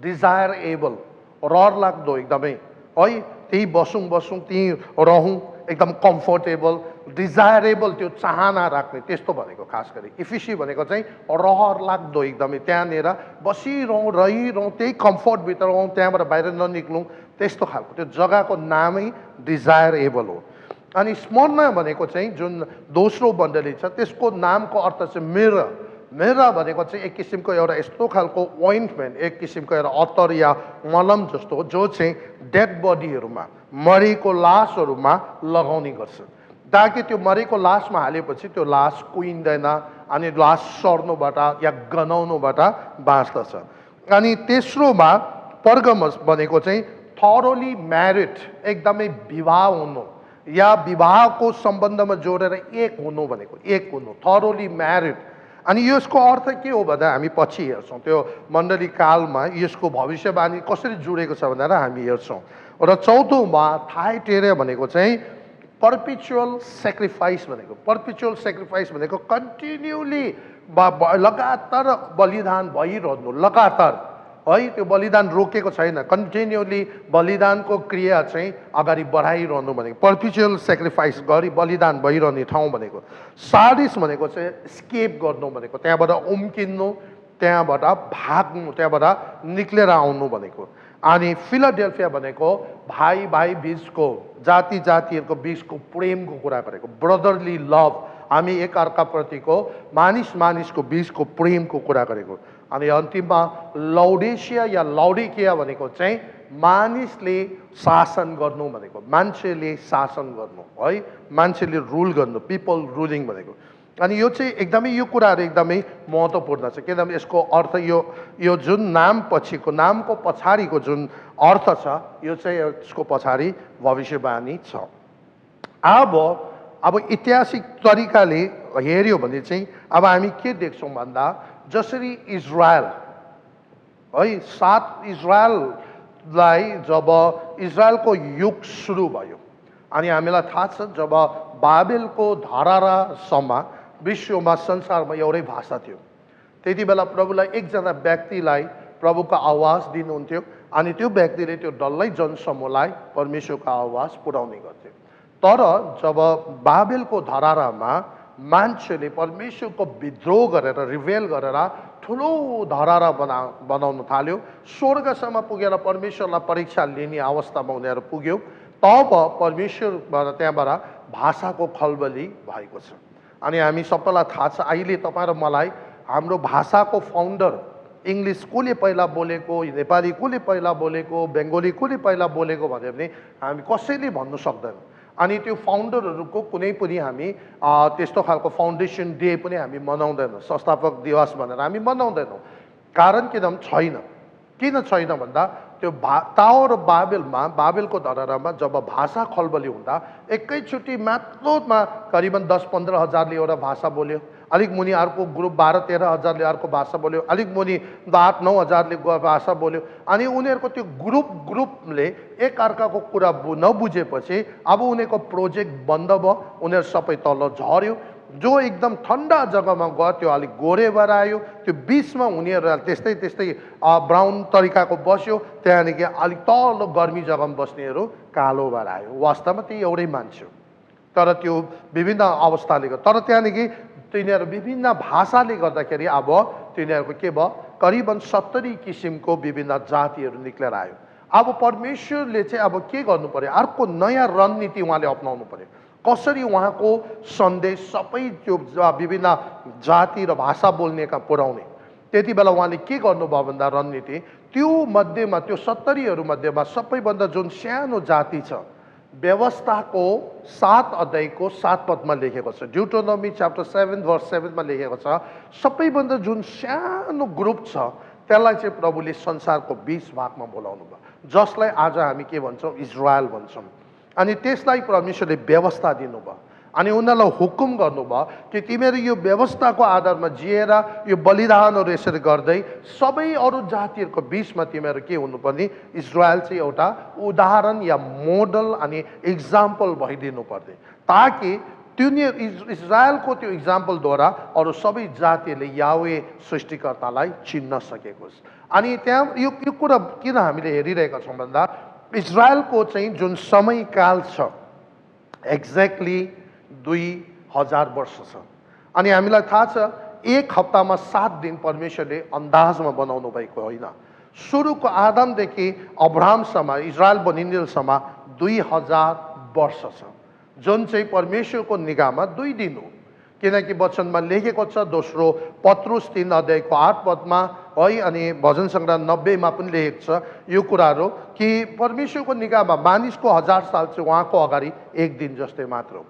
डिजायरेबल, रहर लाग्दो एकदमै, है त्यही बसौँ त्यहीँ रहौँ, एकदम कम्फोर्टेबल, डिजायरेबल, त्यो चाहना राख्ने, त्यस्तो भनेको खास गरी एफिसी भनेको चाहिँ रहर लाग्दो एकदमै, त्यहाँनिर बसिरहँ रहिरहँ, त्यही कम्फोर्टभित्र रहौँ, त्यहाँबाट बाहिर ननिक्लौँ, त्यस्तो खालको त्यो जग्गाको नामै डिजायरेबल हो। अनि स्मर्ना भनेको चाहिँ जुन दोस्रो मण्डली छ त्यसको नामको अर्थ चाहिँ मेरा भनेको चाहिँ एक किसिमको एउटा यस्तो खालको ओइन्टमेन्ट, एक किसिमको एउटा अत्तर या मलम जस्तो हो, जो चाहिँ डेड बडीहरूमा, मरेको लासहरूमा लगाउने गर्छ, ताकि त्यो मरेको लासमा हालेपछि त्यो लास कुहिँदैन अनि लास सर्नुबाट या गनाउनुबाट बाँच्दछ। अनि तेस्रोमा पर्गमस भनेको चाहिँ थरोली म्यारिड, एकदमै विवाह हुनु या विवाहको सम्बन्धमा जोडेर एक हुनु भनेको, एक हुनु, थरोली म्यारिड। अनि यसको अर्थ के हो भन्दा हामी पछि हेर्छौँ, त्यो मण्डली कालमा यसको भविष्यवाणी कसरी जुडेको छ भनेर हामी हेर्छौँ। र चौथोमा थाइटेरे भनेको चाहिँ पर्पिचुअल सेक्रिफाइस भनेको, पर्पिचुअल सेक्रिफाइस भनेको कन्टिन्युली लगातार बलिदान भइरहनु, लगातार है, त्यो बलिदान रोकेको छैन, कन्टिन्युली बलिदानको क्रिया चाहिँ अगाडि बढाइरहनु भनेको पर्पिचुअल सेक्रिफाइस गरी बलिदान भइरहने ठाउँ भनेको। साडिस भनेको चाहिँ स्केप गर्नु भनेको, त्यहाँबाट उम्किनु, त्यहाँबाट भाग्नु, त्यहाँबाट निक्लेर आउनु भनेको। अनि फिलाडेल्फिया भनेको भाइ भाइ बिचको, जाति जातिहरूको बिचको प्रेमको कुरा गरेको, ब्रदरली लभ, हामी एकअर्काप्रतिको मानिस मानिसको बिचको प्रेमको कुरा गरेको। अनि अन्तिममा लौडेसिया या लौडिकिया भनेको चाहिँ मानिसले शासन गर्नु भनेको, मान्छेले शासन गर्नु है, मान्छेले रुल गर्नु, पिपल रुलिङ भनेको। अनि यो चाहिँ एकदमै, यो कुराहरू एकदमै महत्त्वपूर्ण छ, किनभने यसको अर्थ यो जुन नाम पछिको, नामको पछाडिको जुन अर्थ छ, यो चाहिँ यसको पछाडि भविष्यवाणी छ। अब ऐतिहासिक तरिकाले हेऱ्यो भने चाहिँ अब हामी के देख्छौँ भन्दा जसरी इजरायल है, इजरायललाई जब इजरायलको युग सुरु भयो अनि हामीलाई थाहा छ जब बाबेलको धरारासम्म विश्वमा संसारमा एउटै भाषा थियो, त्यति बेला प्रभुलाई एकजना व्यक्तिलाई प्रभुको आवाज दिनुहुन्थ्यो अनि त्यो व्यक्तिले त्यो डल्लै जनसमूहलाई परमेश्वरको आवाज पुर्याउने गर्थ्यो। तर जब बाबेलको धरारामा मान्छेले परमेश्वरको विद्रोह गरेर, रिभेल गरेर ठुलो धरारा बनाउन थाल्यो, स्वर्गसम्म पुगेर परमेश्वरलाई परीक्षा लिने अवस्थामा उनीहरू पुग्यो, तब परमेश्वरबाट त्यहाँबाट भाषाको खलबली भएको छ। अनि हामी सबैलाई थाहा छ, अहिले तपाईँ र मलाई हाम्रो भाषाको फाउन्डर इङ्ग्लिस कसले पहिला बोलेको, नेपाली कसले पहिला बोलेको, बेङ्गोली कसले पहिला बोलेको भन्यो भने हामी कसैले भन्नु सक्दैन। अनि त्यो फाउन्डरहरूको कुनै पनि हामी त्यस्तो खालको फाउन्डेसन डे पनि हामी मनाउँदैनौँ, संस्थापक दिवस भनेर हामी मनाउँदैनौँ। कारण छैन, किन छैन भन्दा त्यो टावर बाबेलमा, बाबेलको धरारामा जब भाषा खलबली हुँदा एकैचोटि मात्रोमा करिबन 10-15 हजारले एउटा भाषा बोल्यो, अलिक मुनि अर्को ग्रुप 12-13 हजारले अर्को भाषा बोल्यो, अलिक मुनि 8-9 हजारले भाषा बोल्यो। अनि उनीहरूको त्यो ग्रुपले एक अर्काको कुरा नबुझेपछि अब उनीहरूको प्रोजेक्ट बन्द भयो, उनीहरू सबै तल झर्यो। जो एकदम ठन्डा जग्गामा गयो त्यो अलिक गोरे भएर आयो, त्यो बिचमा उनीहरू त्यस्तै ब्राउन तरिकाको बस्यो, त्यहाँदेखि अलिक तल्लो गर्मी जग्गामा बस्नेहरू कालो भएर आयो। वास्तवमा त्यही एउटै मान्छे हो, तर त्यो विभिन्न अवस्थाले गर्दा, तर त्यहाँदेखि तिनीहरू विभिन्न भाषाले गर्दाखेरि अब तिनीहरूको के भयो, करिबन 70 किसिमको विभिन्न जातिहरू निक्लेर आयो। अब परमेश्वरले चाहिँ अब के गर्नु पर्यो, अर्को नयाँ रणनीति उहाँले अपनाउनु पर्यो, कसरी उहाँको सन्देश सबै त्यो विभिन्न जाति र भाषा बोल्नेका पुर्याउने। त्यति बेला उहाँले के गर्नुभयो भन्दा रणनीति, त्यो मध्येमा, त्यो 70हरू मध्येमा सबैभन्दा जुन सानो जाति छ, व्यवस्थाको 7 अध्यायको 7 पदमा लेखेको छ, ड्युटोनोमी च्याप्टर 7 वर्स 7 मा लेखेको छ, सबैभन्दा जुन सानो ग्रुप छ त्यसलाई चाहिँ प्रभुले संसारको 20 भागमा बोलाउनु भयो, जसलाई आज हामी के भन्छौँ, इजरायल भन्छौँ। अनि त्यसलाई परमेश्वरले व्यवस्था दिनुभयो अनि उनीहरूलाई हुकुम गर्नुभयो कि तिमीहरू यो व्यवस्थाको आधारमा जिएर यो बलिदानहरू यसरी गर्दै सबै अरू जातिहरूको बिचमा तिमीहरू के हुनुपर्ने, इजरायल चाहिँ एउटा उदाहरण या मोडल अनि इक्जाम्पल भइदिनु पर्ने, ताकि इजरायलको त्यो इक्जाम्पलद्वारा अरू सबै जातिहरूले यावे सृष्टिकर्तालाई चिन्न सकेको होस्। अनि त्यहाँ यो कुरा किन हामीले हेरिरहेका छौँ भन्दा इजरायलको चाहिँ जुन समयकाल छ एक्ज्याक्टली 2000 वर्ष छ। अनि हामीलाई थाहा छ 1 हप्तामा 7 दिन परमेश्वरले अन्दाजमा बनाउनु भएको होइन, सुरुको आदमदेखि अब्राहमसम्म, इजरायल बनिन्जेलसम्म 2000 वर्ष छ, जुन चाहिँ परमेश्वरको निगाहमा 2 दिन हो। किनकि वचनमा लेखेको छ, दोस्रो पत्रुस 3 अध्यायको 8 पदमा है, अनि भजन सङ्ग्रह 90 मा पनि लेखेको छ यो कुराहरू कि परमेश्वरको निगाहमा मानिसको 1000 साल चाहिँ उहाँको अगाडि 1 दिन जस्तै मात्र हो।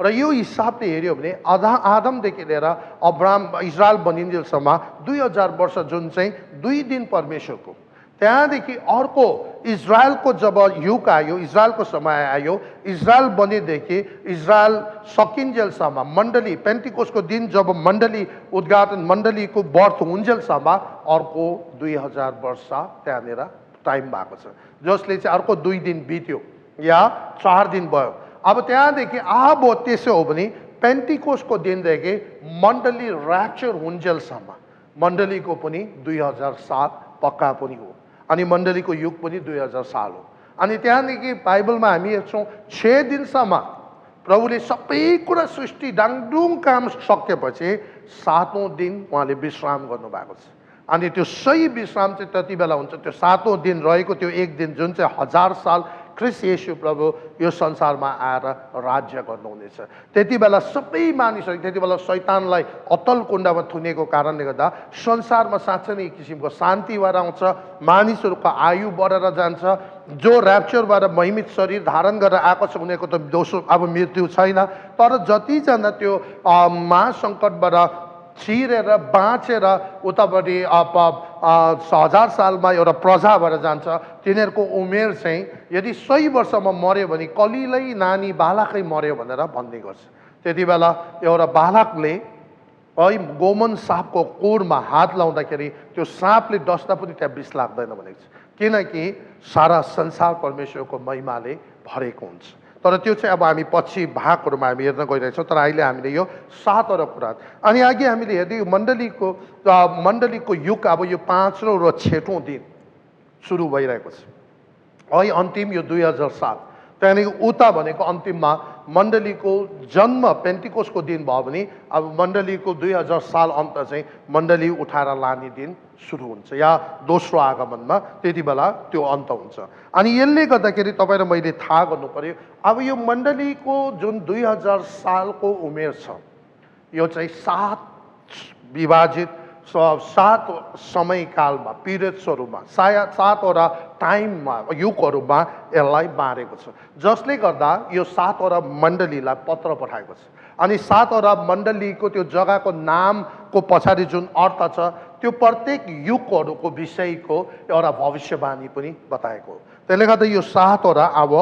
र यो हिसाबले हेऱ्यो भने आदमदेखि लिएर अब्राहम इजरायल बनिन्जेलसम्म 2000 वर्ष जुन चाहिँ 2 दिन परमेश्वरको, त्यहाँदेखि अर्को इजरायलको जब युग आयो, इजरायलको समय आयो, इजरायल बनेदेखि इजरायल सकिन्जेलसम्म मण्डली पेन्टिकोसको दिन जब मण्डली उद्घाटन मण्डलीको बर्थ हुन्जेलसम्म अर्को 2000 वर्ष त्यहाँनिर टाइम भएको छ, जसले चाहिँ अर्को 2 दिन बित्यो या 4 दिन भयो। अब त्यहाँदेखि अब त्यसो हो भने पेन्टिकोसको दिनदेखि मण्डली ऱ्याप्चर हुन्जेलसम्म मण्डलीको पनि 2000 साल पक्का पनि हो, अनि मण्डलीको युग पनि 2000 साल हो। अनि त्यहाँदेखि बाइबलमा हामी हेर्छौँ 6 दिनसम्म प्रभुले सबै कुरा सृष्टि डाङडुङ काम सकेपछि 7औं दिन उहाँले विश्राम गर्नुभएको छ। अनि त्यो सही विश्राम चाहिँ त्यति बेला हुन्छ, त्यो 7औं दिन रहेको त्यो एक दिन जुन चाहिँ 1000 साल ख्रिस्ट येशू प्रभु यो संसारमा आएर राज्य गर्नुहुनेछ। त्यति बेला सबै मानिसहरू, त्यति बेला शैतानलाई अतल कुण्डमा थुनेको कारणले गर्दा संसारमा साँच्चै नै एक किसिमको शान्ति भएर आउँछ, मानिसहरूको आयु बढेर जान्छ। जो ऱ्याप्चरबाट महिमित शरीर धारण गरेर आएको छ उनीहरूको त दोस्रो अब मृत्यु छैन, तर जतिजना त्यो महासङ्कटबाट छिरेर बाँचेर उतापट्टि 1000 सालमा एउटा प्रजा भएर जान्छ, तिनीहरूको उमेर चाहिँ यदि 100 वर्षमा मर्यो भने कलिलै नानी बालकै मर्यो भनेर भन्ने गर्छ। त्यति बेला एउटा बालकले है गोमन साँपको कोरमा हात लाउँदाखेरि त्यो साँपले डस्दा पनि त्यहाँ विष लाग्दैन भनेको छ, किनकि सारा संसार परमेश्वरको महिमाले भरेको हुन्छ। तर त्यो चाहिँ अब हामी पछि भागहरूमा हामी हेर्न गइरहेछौँ, तर अहिले हामीले यो 7वटा कुरा अनि अघि हामीले हेर्दै मण्डलीको युग अब यो 5औं र 6औं दिन सुरु भइरहेको छ है, अन्तिम यो 2000 साल। त्यहाँदेखि उता भनेको अन्तिममा मण्डलीको जन्म पेन्टिकोसको दिन भयो भने अब मण्डलीको 2000 साल अन्त चाहिँ मण्डली उठाएर लाने दिन सुरु हुन्छ या दोस्रो आगमनमा, त्यति बेला त्यो अन्त हुन्छ। अनि यसले गर्दाखेरि तपाईँ र मैले थाहा गर्नु पर्यो अब यो मण्डलीको जुन 2000 सालको उमेर छ यो चाहिँ 7 विभाजित 7 समयकालमा पिरियड्सहरूमा सायद 7वटा टाइममा युगहरूमा यसलाई बाँडेको छ, जसले गर्दा यो 7वटा मण्डलीलाई पत्र पठाएको छ। अनि 7वटा मण्डलीको त्यो जग्गाको नामको पछाडि जुन अर्थ छ त्यो प्रत्येक युगहरूको विषयको एउटा भविष्यवाणी पनि बताएको हो। त्यसले गर्दा यो 7वटा अब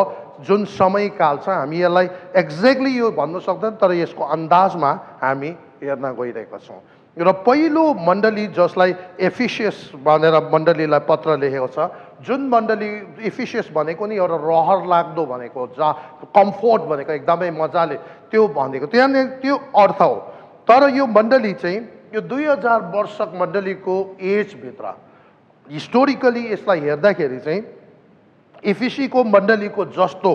जुन समयकाल छ हामी यसलाई एक्ज्याक्टली यो भन्न सक्दैन, तर यसको अन्दाजमा हामी हेर्न गइरहेका छौँ। र पहिलो मण्डली जसलाई एफिसियस भनेर मण्डलीलाई पत्र लेखेको छ, जुन मण्डली एफिसियस भनेको नि एउटा रहर लाग्दो भनेको, जहाँ कम्फोर्ट भनेको एकदमै मजाले त्यो भनेको त्यहाँनिर त्यो अर्थ हो। तर यो मण्डली चाहिँ यो 2000 वर्षक मण्डलीको एजभित्र हिस्टोरिकली यसलाई हेर्दाखेरि चाहिँ एफिसीको मण्डलीको जस्तो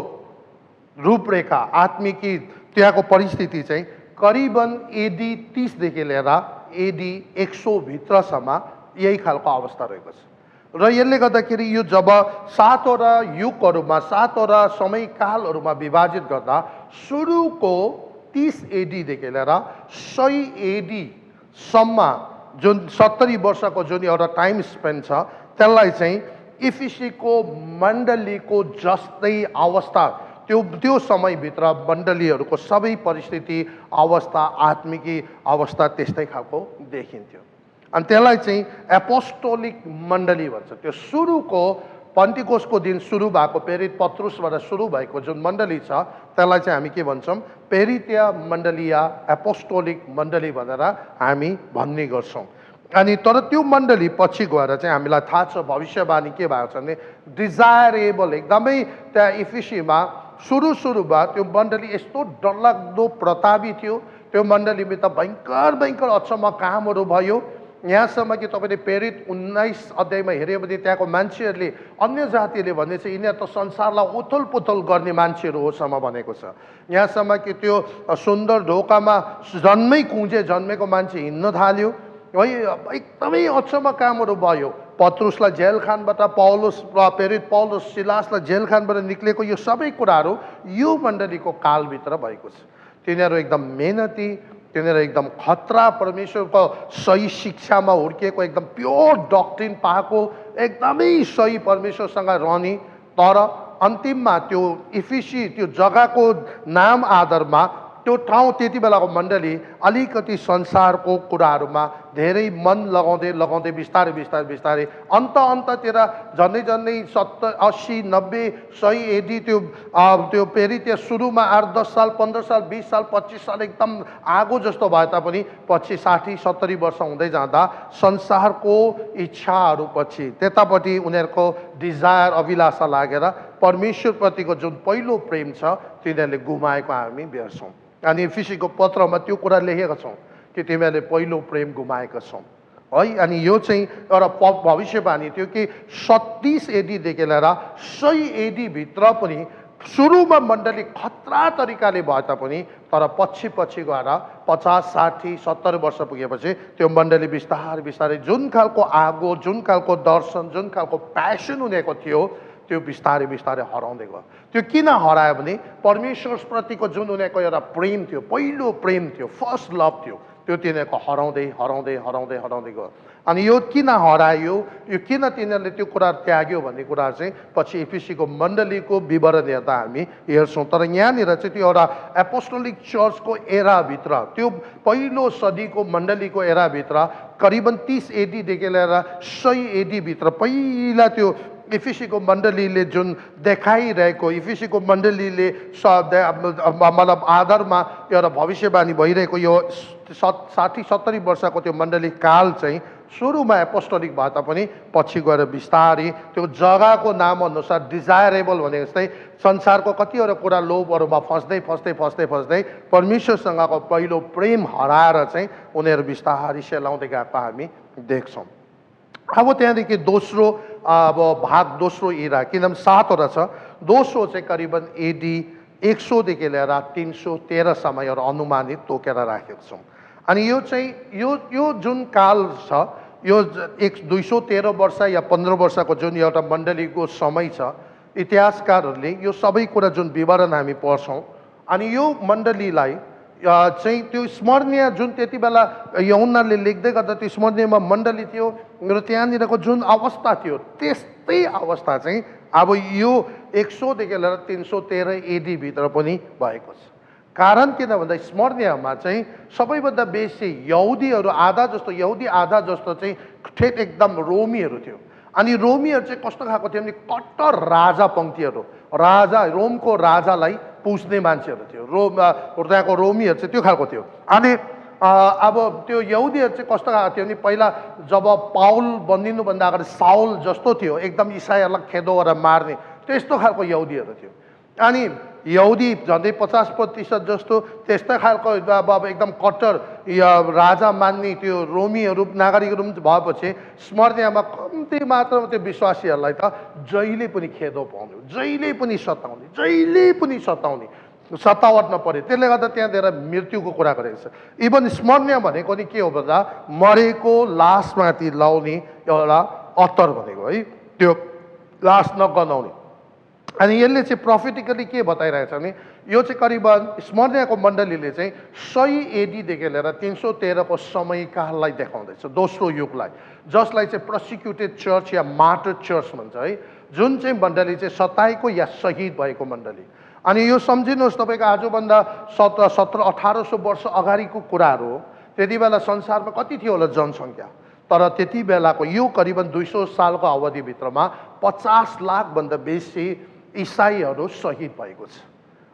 रूपरेखा आत्मिकी त्यहाँको परिस्थिति चाहिँ करिबन एडी 30 देखि लिएर एडी 100 भित्रसम्म यही खालको अवस्था रहेको छ। र यसले गर्दाखेरि यो जब 7वटा युगहरूमा 7वटा समयकालहरूमा विभाजित गर्दा सुरुको 30 एडीदेखि लिएर 100 एडीसम्म जुन 70 वर्षको जुन एउटा टाइम स्पेन छ त्यसलाई चाहिँ एफिसीको मण्डलीको जस्तै अवस्था त्यो समयभित्र मण्डलीहरूको सबै परिस्थिति अवस्था आत्मिकी अवस्था त्यस्तै खालको देखिन्थ्यो। अनि त्यसलाई चाहिँ एपोस्टोलिक मण्डली भन्छ। त्यो सुरुको पेन्टिकोसको दिन सुरु भएको प्रेरित पत्रुसबाट सुरु भएको जुन मण्डली छ त्यसलाई चाहिँ हामी के भन्छौँ पेरिटिया मण्डली या एपोस्टोलिक मण्डली भनेर हामी भन्ने गर्छौँ। अनि तर त्यो मण्डली पछि गएर चाहिँ हामीलाई थाहा छ भविष्यवाणी के भएको छ भने डिजायरेबल एकदमै त्यहाँ एफिसीमा सुरुमा त्यो मण्डली यस्तो डरलाग्दो प्रतापी थियो। त्यो मण्डलीमा त भयङ्कर अचम्म कामहरू भयो, यहाँसम्म कि तपाईँले प्रेरित 19 अध्यायमा हेऱ्यो भने त्यहाँको मान्छेहरूले अन्य जातिले भने चाहिँ यिनीहरू त संसारलाई उथल पुथल गर्ने मान्छेहरू होसम्म भनेको छ। यहाँसम्म कि त्यो सुन्दर ढोकामा जन्मेको मान्छे हिँड्न थाल्यो है, एकदमै अचम्म कामहरू भयो। पत्रुसलाई जेलखानबाट प्रेरित पौलुस सिलासलाई जेलखानबाट निक्लेको यो सबै कुराहरू यो मण्डलीको कालभित्र भएको छ। तिनीहरू एकदम मेहनती, तिनीहरू एकदम खतरा परमेश्वरको सही शिक्षामा हुर्किएको, एकदम प्योर डक्ट्रिन पाएको, एकदमै सही परमेश्वरसँग रहने, तर अन्तिममा त्यो एफिसी त्यो जग्गाको नाम आधारमा त्यो ठाउँ त्यति बेलाको मण्डली अलिकति संसारको कुराहरूमा धेरै मन लगाउँदै लगाउँदै बिस्तारै बिस्तारै बिस्तारै अन्ततिर झन्डै झन्डै 70 80 90 100 एडी त्यो फेरि त्यो सुरुमा 8 10 साल 15 साल 20 साल 25 साल एकदम आगो जस्तो भए तापनि पछि 60 70 वर्ष हुँदै जाँदा संसारको इच्छाहरू पछि त्यतापट्टि उनीहरूको डिजायर अभिलाषा लागेर परमेश्वरप्रतिको जुन पहिलो प्रेम छ तिनीहरूले गुमाएको हामी भेट्छौँ। अनि इफिसीको पत्रमा त्यो कुरा लेखेका छौँ कि तिमीहरूले पहिलो प्रेम गुमाएका छौ है। अनि यो चाहिँ एउटा भविष्यवाणी थियो कि 37 एडीदेखि लिएर 100 एडी भित्र पनि सुरुमा मण्डली खतरा तरिकाले भए तापनि तर पछि पछि गएर 50 60 70 वर्ष पुगेपछि त्यो मण्डली बिस्तारै बिस्तारै जुन खालको आगो जुन खालको दर्शन जुन खालको प्यासन उनीहरूको थियो त्यो बिस्तारै बिस्तारै हराउँदै गयो। त्यो किन हरायो भने परमेश्वरप्रतिको जुन उनीहरूको एउटा प्रेम थियो पहिलो प्रेम थियो फर्स्ट लभ थियो त्यो तिनीहरूको हराउँदै हराउँदै हराउँदै हराउँदै गयो। अनि यो किन हरायो यो किन तिनीहरूले त्यो कुरा त्याग्यो भन्ने कुरा चाहिँ पछि एफिसीको मण्डलीको विवरण हेर्दा हामी हेर्छौँ। तर यहाँनिर चाहिँ त्यो एउटा एपोस्टोलिक चर्चको एराभित्र त्यो पहिलो सदीको मण्डलीको एराभित्र करिबन 30 एडीदेखि लिएर 100 एडीभित्र पहिला त्यो इफिसीको मण्डलीले जुन देखाइरहेको इफिसीको मण्डलीले मतलब आधारमा एउटा भविष्यवाणी भइरहेको यो 60 70 वर्षको त्यो मण्डली काल चाहिँ सुरुमा एपोस्टोलिक भए तापनि पछि गएर बिस्तारै त्यो जग्गाको नाम अनुसार डिजायरेबल भने जस्तै संसारको कतिवटा कुरा लोभहरूमा फस्दै फस्दै फस्दै फस्दै परमेश्वरसँगको पहिलो प्रेम हराएर चाहिँ उनीहरू बिस्तारै सेलाउँदै गएको हामी देख्छौँ। अब त्यहाँदेखि दोस्रो अब भाग दोस्रो इरा किनभने 7वटा छ। दोस्रो चाहिँ करिबन एडी 100देखि लिएर 313 सम्म एउटा अनुमानित तोकेर राखेको छौँ। अनि यो चाहिँ यो जुन काल छ यो 213 वर्ष या 15 वर्षको जुन एउटा मण्डलीको समय छ इतिहासकारहरूले यो सबै कुरा जुन विवरण हामी पढ्छौँ अनि यो मण्डलीलाई चाहिँ त्यो स्मरणीय जुन त्यति बेला यूहन्नाले लेख्दै गर्दा त्यो स्मरणीयमा मण्डली थियो र त्यहाँनिरको जुन अवस्था थियो त्यस्तै अवस्था चाहिँ अब यो 100देखि लिएर 313 एडी भित्र पनि भएको छ। कारण किन भन्दा स्मरणीयमा चाहिँ सबैभन्दा बेसी यहुदीहरू आधा जस्तो यहुदी आधा जस्तो चाहिँ ठेट एकदम रोमीहरू थियो। अनि रोमीहरू चाहिँ कस्तो खालको थियो भने कट्टर राजा पङ्क्तिहरू राजा रोमको राजालाई पुज्ने मान्छेहरू थियो। त्यहाँको रोमीहरू चाहिँ त्यो खालको थियो। अनि अब त्यो यहुदीहरू चाहिँ कस्तो खालको थियो भने पहिला जब पाउल बनिनुभन्दा अगाडि साउल जस्तो थियो एकदम इसाईहरूलाई खेदो गरेर मार्ने त्यस्तो खालको यहुदीहरू थियो। अनि यहुदी झन्डै 50% जस्तो त्यस्तै खालको अब एकदम कट्टर राजा मान्ने त्यो रोमीहरू नागरिकहरू भएपछि स्मरणीयमा कम्ती मात्रामा त्यो विश्वासीहरूलाई त जहिले पनि खेदो पाउने जहिले पनि सताउने सतावट नपरे त्यसले गर्दा त्यहाँ धेरै मृत्युको कुरा गरेको छ। इभन स्मरणीय भनेको नि के हो भन्दा मरेको लासमाथि लाउने एउटा अत्तर भनेको है त्यो लास नगनाउने। अनि यसले चाहिँ प्रोफेटिकली के बताइरहेछ भने यो चाहिँ करिबन स्मरणीयको मण्डलीले चाहिँ 100 एडीदेखि लिएर 313को समयकाललाई देखाउँदैछ दोस्रो युगलाई जसलाई चाहिँ प्रोसिक्युटेड चर्च या मार्टर चर्च भन्छ है जुन चाहिँ मण्डली चाहिँ सताएको या शहीद भएको मण्डली। अनि यो सम्झिनुहोस् तपाईँको आजभन्दा 1700-1800 वर्ष अगाडिको कुराहरू हो। त्यति बेला संसारमा कति थियो होला जनसङ्ख्या तर त्यति बेलाको यो करिबन 200 सालको अवधिभित्रमा 50 लाखभन्दा बेसी इसाईहरू शहीद भएको छ।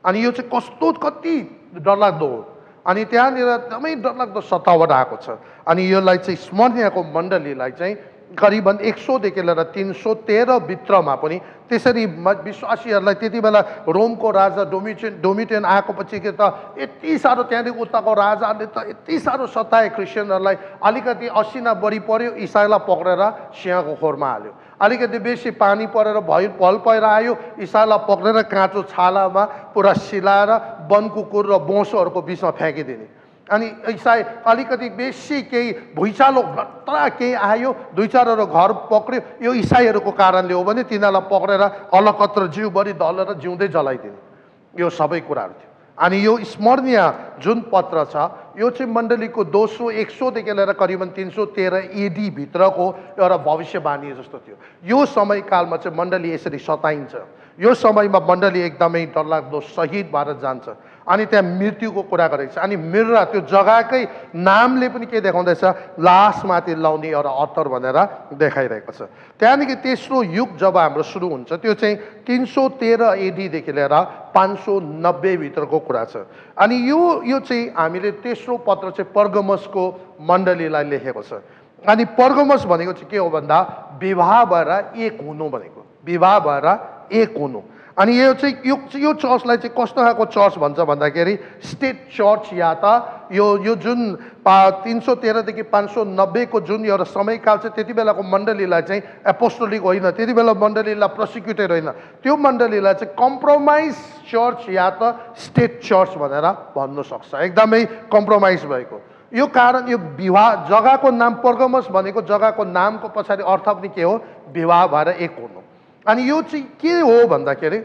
अनि यो चाहिँ कस्तो कति डरलाग्दो हो। अनि त्यहाँनिर एकदमै डरलाग्दो सतावट आएको छ। अनि यसलाई चाहिँ स्मरणीयको मण्डलीलाई चाहिँ करिबन 100देखि लिएर 313 भित्रमा पनि त्यसरी विश्वासीहरूलाई त्यति बेला रोमको राजा डोमिटियन आएको पछि के त यति साह्रो त्यहाँदेखि उताको राजाले त यति साह्रो सताए क्रिस्चियनहरूलाई अलिकति असिना बढी पर्यो इसाईलाई पक्रेर सिंहको खोरमा हाल्यो। अलिकति बेसी पानी परेर भल पहिरो आयो इसाईलाई पक्रेर काँचो छालामा पुरा सिलाएर वन कुकुर र बोसोहरूको बिचमा फ्याँकिदिने। अनि इसाई अलिकति बेसी केही भुइँचालो भत्रा केही आयो 2-4 घर पक्रियो यो इसाईहरूको कारणले हो भने तिनीहरूलाई पक्रेर अलकत्र जिउभरि दलेर जिउँदै जलाइदिने यो सबै कुराहरू थियो। अनि यो स्मरणीय जुन पत्र छ यो चाहिँ मण्डलीको दोस्रो 100देखि लिएर करिबन 313 एडी भित्रको एउटा भविष्यवाणी जस्तो थियो। यो समयकालमा चाहिँ मण्डली यसरी सताइन्छ। यो समयमा मण्डली एकदमै डरलाग्दो शहीद भएर जान्छ। अनि त्यहाँ मृत्युको कुरा गरेको छ। अनि मिर्रा त्यो जग्गाकै नामले पनि के देखाउँदैछ, लासमाथि लाउने एउटा अत्तर भनेर देखाइरहेको छ। त्यहाँदेखि तेस्रो युग जब हाम्रो सुरु हुन्छ त्यो चाहिँ 313 एडीदेखि लिएर 590 भित्रको कुरा छ। अनि यो चाहिँ हामीले तेस्रो पत्र चाहिँ पर्गमसको मण्डलीलाई लेखेको छ। अनि पर्गमस भनेको चाहिँ के हो भन्दा विवाह भएर एक हुनु भनेको, विवाह भएर एक हुनु। अनि यो चाहिँ यो चर्चलाई चाहिँ कस्तो खालको चर्च भन्छ भन्दाखेरि स्टेट चर्च, या त यो जुन 313 देखि 590 को जुन एउटा समयकाल छ त्यति बेलाको मण्डलीलाई चाहिँ एपोस्टोलिक होइन, त्यति बेला मण्डलीलाई प्रोसिक्युटेड होइन, त्यो मण्डलीलाई चाहिँ कम्प्रोमाइज चर्च या त स्टेट चर्च भनेर भन्नु सक्छ, एकदमै कम्प्रोमाइज भएको। यो कारण यो विवाह जग्गाको नाम पर्गमस भनेको जग्गाको नामको पछाडि अर्थ पनि के हो, विवाह भएर एक हुनु। अनि यो चाहिँ के हो भन्दाखेरि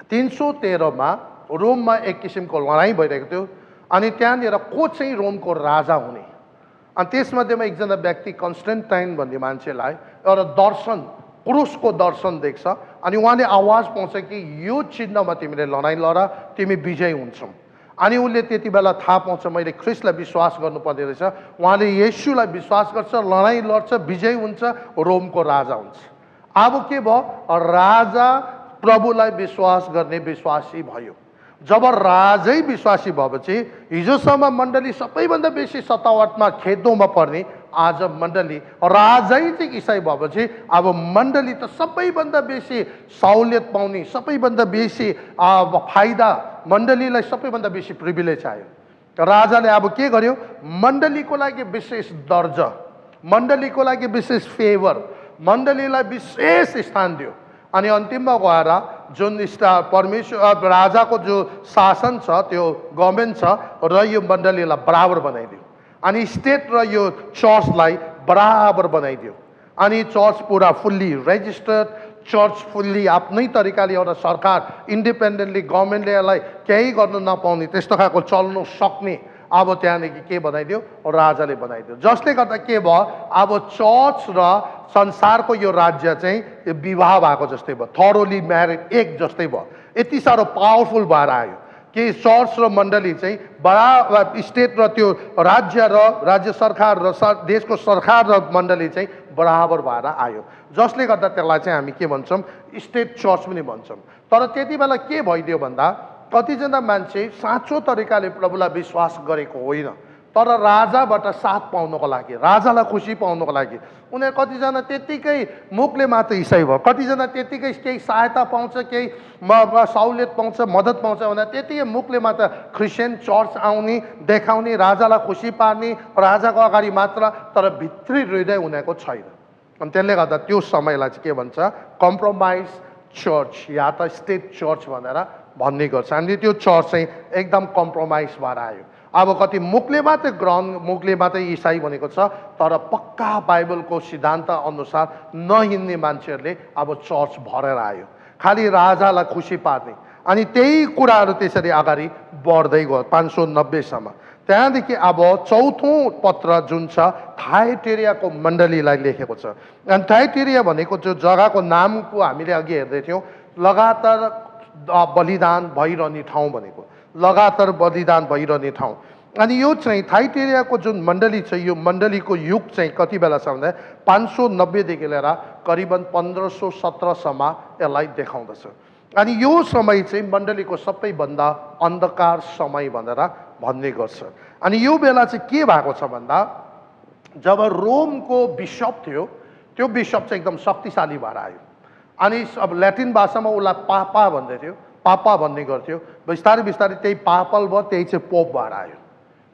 313 मा रोममा एक किसिमको लडाइँ भइरहेको थियो। अनि त्यहाँनिर को चाहिँ रोमको राजा हुने, अनि त्यसमध्येमा एकजना व्यक्ति कन्स्टेन्टाइन भन्ने मान्छेलाई एउटा दर्शन, क्रुसको दर्शन देख्छ। अनि उहाँले आवाज पाउँछ कि यो चिन्हमा तिमीले लडाइँ लड, तिमी विजय हुन्छौ। अनि उसले त्यति बेला थाहा पाउँछ मैले ख्रिस्टलाई विश्वास गर्नुपर्ने रहेछ। उहाँले येशूलाई विश्वास गर्छ, लडाइँ लड्छ, विजय हुन्छ, रोमको राजा हुन्छ। अब के भयो, राजा प्रभुलाई विश्वास गर्ने विश्वासी भयो। जब राजै विश्वासी भएपछि हिजोसम्म मण्डली सबैभन्दा बेसी सतावटमा खेद्नुमा पर्ने आज मण्डली राजै चाहिँ इसाई भएपछि अब मण्डली त सबैभन्दा बेसी सहुलियत पाउने, सबैभन्दा बेसी फाइदा, मण्डलीलाई सबैभन्दा बेसी प्रिभिलेज आयो। राजाले अब के गर्यो, मण्डलीको लागि विशेष दर्जा, मण्डलीको लागि विशेष फेभर, मण्डलीलाई विशेष स्थान दियो। अनि अन्तिममा गएर जुन परमेश्वर राजाको जो शासन छ, त्यो गभर्मेन्ट छ र यो मण्डलीलाई बराबर बनाइदियो। अनि स्टेट र यो चर्चलाई बराबर बनाइदियो। अनि चर्च पुरा फुल्ली रेजिस्टर्ड, चर्च फुल्ली आफ्नै तरिकाले एउटा सरकार इन्डिपेन्डेन्टली गभर्मेन्टले यसलाई केही गर्नु नपाउने त्यस्तो खालको चल्नु सक्ने अब त्यहाँदेखि के बनाइदियो, राजाले बनाइदियो। जसले गर्दा के भयो, अब चर्च र संसारको यो राज्य चाहिँ विवाह भएको जस्तै भयो, थरोली म्यारिड एक जस्तै भयो। यति साह्रो पावरफुल भएर आयो कि चर्च र मण्डली चाहिँ स्टेट र त्यो राज्य सरकार र देशको सरकार र मण्डली चाहिँ बराबर भएर आयो। जसले गर्दा त्यसलाई चाहिँ हामी के भन्छौँ, स्टेट चर्च पनि भन्छौँ। तर त्यति बेला के भइदियो भन्दा कतिजना मान्छे साँचो तरिकाले प्रभुलाई विश्वास गरेको होइन, तर राजाबाट साथ पाउनको लागि, राजालाई खुसी पाउनको लागि उनीहरू कतिजना त्यत्तिकै मुखले मात्र इसाई भयो, कतिजना त्यत्तिकै केही सहायता पाउँछ, केही सहुलियत पाउँछ, मद्दत पाउँछ भने त्यत्तिकै मुखले मात्र क्रिस्चियन चर्च आउने, देखाउने, राजालाई खुसी पार्ने, राजाको अगाडि मात्र, तर भित्री हृदय उनीहरूको छैन। अनि त्यसले गर्दा त्यो समयलाई चाहिँ के भन्छ, कम्प्रोमाइज चर्च या त स्टेट चर्च भनेर भन्ने गर्छ। अनि त्यो चर्च चाहिँ एकदम कम्प्रोमाइज भएर आयो। अब कति मुखले मात्रै मुखले मात्रै इसाई भनेको छ, तर पक्का बाइबलको सिद्धान्त अनुसार नहिँड्ने मान्छेहरूले अब चर्च भरेर आयो, खालि राजालाई खुसी पार्ने। अनि त्यही कुराहरू त्यसरी अगाडि बढ्दै गयो 590 सम्म। त्यहाँदेखि अब चौथों पत्र जुन छ थाइटेरियाको मण्डलीलाई लेखेको छ। अनि थाइटेरिया भनेको जो जग्गाको नामको हामीले अघि हेर्दै थियौँ, लगातार बलिदान भइरहने ठाउँ भनेको, लगातार बलिदान भइरहने ठाउँ। अनि यो चाहिँ थाइटेरियाको जुन मण्डली छ, यो मण्डलीको युग चाहिँ कति बेला छ भन्दा 590 देखि लिएर करिबन 1517 सम्म यसलाई देखाउँदछ। अनि यो समय चाहिँ मण्डलीको सबैभन्दा अन्धकार समय भनेर भन्ने गर्छ। अनि यो बेला चाहिँ के भएको छ भन्दा जब रोमको बिसप थियो, त्यो बिसप चाहिँ एकदम शक्तिशाली भएर आयो। अनि अब ल्याटिन भाषामा उसलाई पापा भन्दै थियो, पापा भन्ने गर्थ्यो। बिस्तारै बिस्तारै त्यही पापल भयो, त्यही चाहिँ पोप भएर आयो।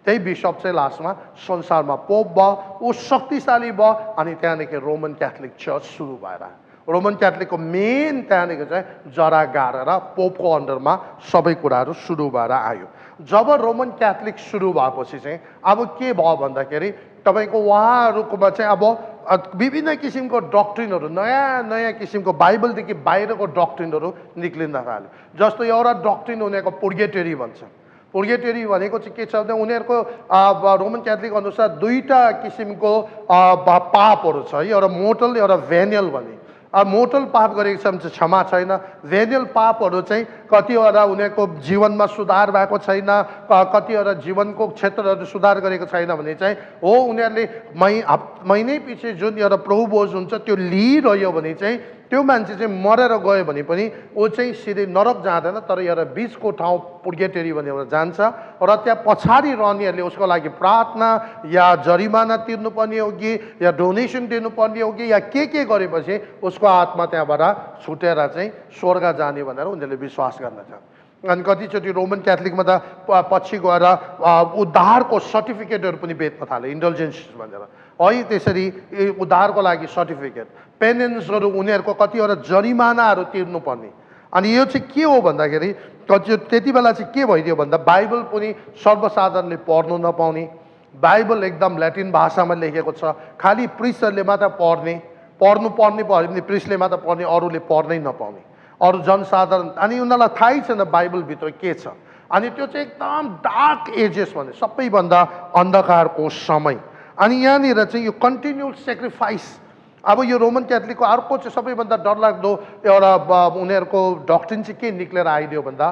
त्यही बिसप चाहिँ लास्टमा संसारमा पोप भयो, ऊ शक्तिशाली भयो। अनि त्यहाँदेखि रोमन क्याथोलिक चर्च सुरु भएर आयो। रोमन क्याथोलिकको मेन त्यहाँदेखि चाहिँ जरा गाडेर पोपको अन्डरमा सबै कुराहरू सुरु भएर आयो। जब रोमन क्याथोलिक सुरु भएपछि चाहिँ अब के भयो भन्दाखेरि तपाईँको उहाँहरूकोमा चाहिँ अब विभिन्न किसिमको डक्ट्रिनहरू, नयाँ नयाँ किसिमको बाइबलदेखि बाहिरको डक्ट्रिनहरू निक्लिन थाल्यो। जस्तो एउटा डक्ट्रिन उनीहरूको पुर्गेटरी भन्छ। पुर्गेटरी भनेको चाहिँ के छ भने उनीहरूको रोमन क्याथोलिक अनुसार दुईवटा किसिमको पापहरू छ, एउटा मोर्टल एउटा भेनियल भन्ने। मोटल पाप गरेको छ भने चाहिँ क्षमा छैन, भेनियल पापहरू चाहिँ कतिवटा उनीहरूको जीवनमा सुधार भएको छैन, कतिवटा जीवनको क्षेत्रहरू सुधार गरेको छैन भने चाहिँ हो उनीहरूले महिनै पछि जुन एउटा प्रभु बोझ हुन्छ त्यो लिइरह्यो भने चाहिँ त्यो मान्छे चाहिँ मरेर गयो भने पनि ऊ चाहिँ सिधै नरक जाँदैन, तर एउटा बिचको ठाउँ पुर्गेटरी भन्ने एउटा जान्छ र त्यहाँ पछाडि रहनेहरूले उसको लागि प्रार्थना या जरिमाना तिर्नुपर्ने हो कि या डोनेसन दिनुपर्ने हो कि या के गरेपछि उसको आत्मा त्यहाँबाट छुटेर चाहिँ स्वर्ग जाने भनेर उनीहरूले विश्वास गर्दछ। अनि कतिचोटि रोमन क्याथोलिकमा त पछि गएर उद्धारको सर्टिफिकेटहरू पनि बेच्न थाल्यो, इन्डल्जेन्स भनेर है। त्यसरी उद्धारको लागि सर्टिफिकेट, पेनेन्सहरू, उनीहरूको कतिवटा जरिमानाहरू तिर्नुपर्ने। अनि यो चाहिँ के हो भन्दाखेरि त्यति बेला चाहिँ के भइदियो भन्दा बाइबल पनि सर्वसाधारणले पढ्नु नपाउने, बाइबल एकदम ल्याटिन भाषामा लेखेको छ, खालि प्रिस्टहरूले मात्र पढ्नु पर्ने भयो भने प्रिस्टले मात्र पढ्ने, अरूले पढ्नै नपाउने, अरू जनसाधारण। अनि उनीहरूलाई थाहै छैन बाइबलभित्र के छ। अनि त्यो चाहिँ एकदम डार्क एजेस भने सबैभन्दा अन्धकारको समय। अनि यहाँनिर चाहिँ यो कन्टिन्युअल सेक्रिफाइस, अब यो रोमन क्याथोलिकको अर्को चाहिँ सबैभन्दा डरलाग्दो एउटा उनीहरूको डक्ट्रिन चाहिँ के निक्लेर आइदियो भन्दा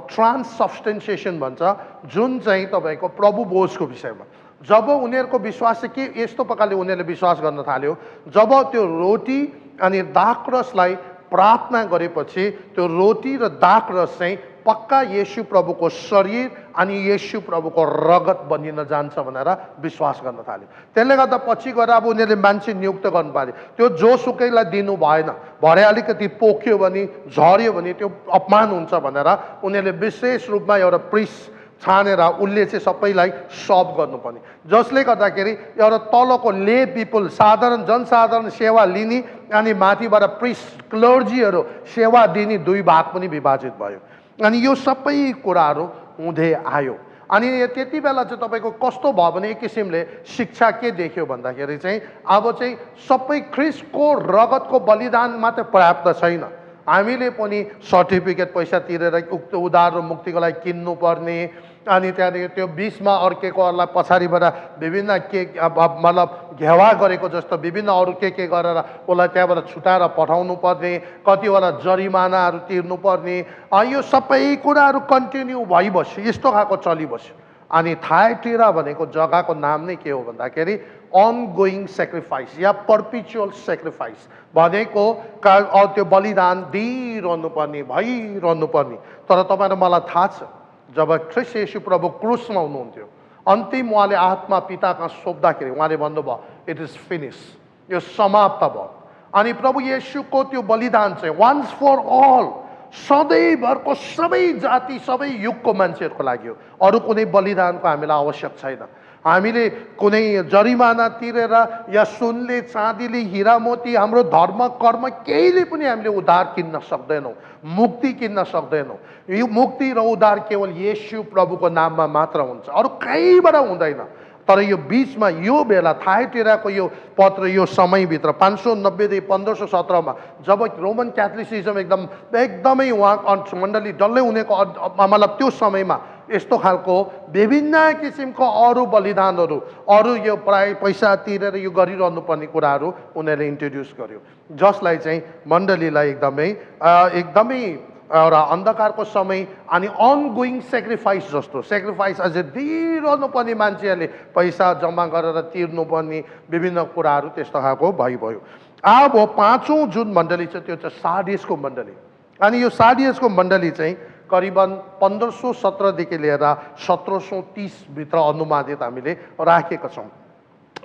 ट्रान्ससब्स्टेन्सिएसन भन्छ, जुन चाहिँ तपाईँको प्रभु बोझको विषयमा। जब उनीहरूको विश्वास चाहिँ के यस्तो प्रकारले उनीहरूले विश्वास गर्न थाल्यो, जब त्यो रोटी अनि दाखरसलाई प्रार्थना गरेपछि त्यो रोटी र दाखरस चाहिँ पक्का येशू प्रभुको शरीर अनि येशू प्रभुको रगत बनिन जान्छ भनेर विश्वास गर्न थाल्यो। त्यसले गर्दा पछि गएर अब उनीहरूले मान्छे नियुक्त गर्नु पारे, त्यो जोसुकैलाई दिनु भएन, भरे अलिकति पोख्यो भने झऱ्यो भने त्यो अपमान हुन्छ भनेर उनीहरूले विशेष रूपमा एउटा प्रिस्ट छानेर उसले चाहिँ सबैलाई सर्भ गर्नुपर्ने, जसले गर्दाखेरि एउटा तलको ले पिपुल साधारण जनसाधारण सेवा लिने अनि माथिबाट प्रिस्ट क्लर्जीहरू सेवा दिने दुई भाग पनि विभाजित भयो। अनि यो सबै कुराहरू हुँदै आयो। अनि त्यति बेला चाहिँ तपाईँको कस्तो भयो भने एक किसिमले शिक्षा के देख्यो भन्दाखेरि चाहिँ अब चाहिँ सबै ख्रिस्टको रगतको बलिदान मात्र पर्याप्त छैन, हामीले पनि सर्टिफिकेट पैसा तिरेर उक्त उद्धार र मुक्तिको लागि किन्नुपर्ने, अनि त्यहाँदेखि त्यो बिचमा अर्केकोहरूलाई पछाडिबाट विभिन्न के मतलब घेवा गरेको जस्तो विभिन्न अरू के गरेर उसलाई त्यहाँबाट छुटाएर पठाउनु पर्ने, कतिवटा जरिमानाहरू तिर्नुपर्ने, यो सबै कुराहरू कन्टिन्यू भइबस्यो, यस्तो खालको चलिबस्यो। अनि थायटिरा भनेको जग्गाको नाम नै के हो भन्दाखेरि अनगोइङ सेक्रिफाइस या पर्पिचुअल सेक्रिफाइस भनेको त्यो बलिदान दिइरहनु पर्ने, भइरहनु पर्ने। तर तपाईँहरू मलाई थाहा छ जब ख्रिस्ट येशू प्रभु क्रुसमा हुनुहुन्थ्यो, अन्तिम उहाँले आत्मा पिता कहाँ सोध्दाखेरि उहाँले भन्नुभयो इट इज फिनिस, यो समाप्त भयो। अनि प्रभु येशूको त्यो बलिदान चाहिँ वान्स फर अल, सधैँभरको सबै जाति सबै युगको मान्छेहरूको लागि हो। अरू कुनै बलिदानको हामीलाई आवश्यक छैन। हामीले कुनै जरिमाना तिरेर या सुनले चाँदीले हिरा मोती हाम्रो धर्म कर्म केहीले पनि हामीले उद्धार किन्न सक्दैनौँ, मुक्ति किन्न सक्दैनौँ। यो मुक्ति र उद्धार केवल येशू प्रभुको नाममा मात्र हुन्छ, अरू कहीँबाट हुँदैन। तर यो बिचमा यो बेला थायटिराको यो पत्र यो समयभित्र 590देखि 1517 जब रोमन क्याथोलिसिजम एकदमै उहाँ मण्डली डल्लै उनीहरूको मतलब त्यो समयमा यस्तो खालको विभिन्न किसिमको अरू बलिदानहरू, अरू यो प्राय पैसा तिरेर यो गरिरहनु पर्ने कुराहरू उनीहरूले इन्ट्रोड्युस गर्यो, जसलाई चाहिँ मण्डलीलाई एकदमै एउटा अन्धकारको समय अनि अनगोइङ सेक्रिफाइस जस्तो, सेक्रिफाइस अझै दिइरहनु पर्ने, मान्छेहरूले पैसा जम्मा गरेर तिर्नुपर्ने विभिन्न कुराहरू त्यस्तो खालको भइभयो। अब 5औं जुन मण्डली छ त्यो चाहिँ सार्डिसको मण्डली। अनि यो सार्डिसको मण्डली चाहिँ करिबन 1517देखि लिएर 1730 भित्र अनुमानित हामीले राखेका छौँ।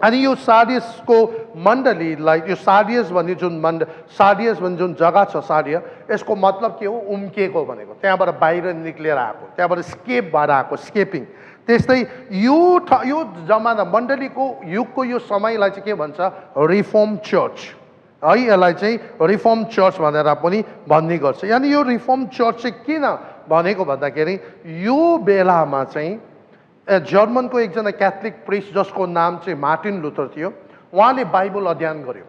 अनि यो सार्डिसको मण्डलीलाई, यो सार्डियस भन्ने जुन जग्गा छ सार्डिया, यसको मतलब के हो, उम्किएको भनेको, त्यहाँबाट बाहिर निक्लेर आएको, त्यहाँबाट स्केप भएर आएको, स्केपिङ। त्यस्तै यो जमाना मण्डलीको युगको यो समयलाई चाहिँ के भन्छ, रिफर्म चर्च है, यसलाई चाहिँ रिफर्म चर्च भनेर पनि भन्ने गर्छ। यानि यो रिफर्म चर्च चाहिँ किन भनेको भन्दाखेरि यो बेलामा चाहिँ जर्मनको एकजना क्याथोलिक प्रिस्ट जसको नाम चाहिँ मार्टिन लुथर थियो, उहाँले बाइबल अध्ययन गर्यो।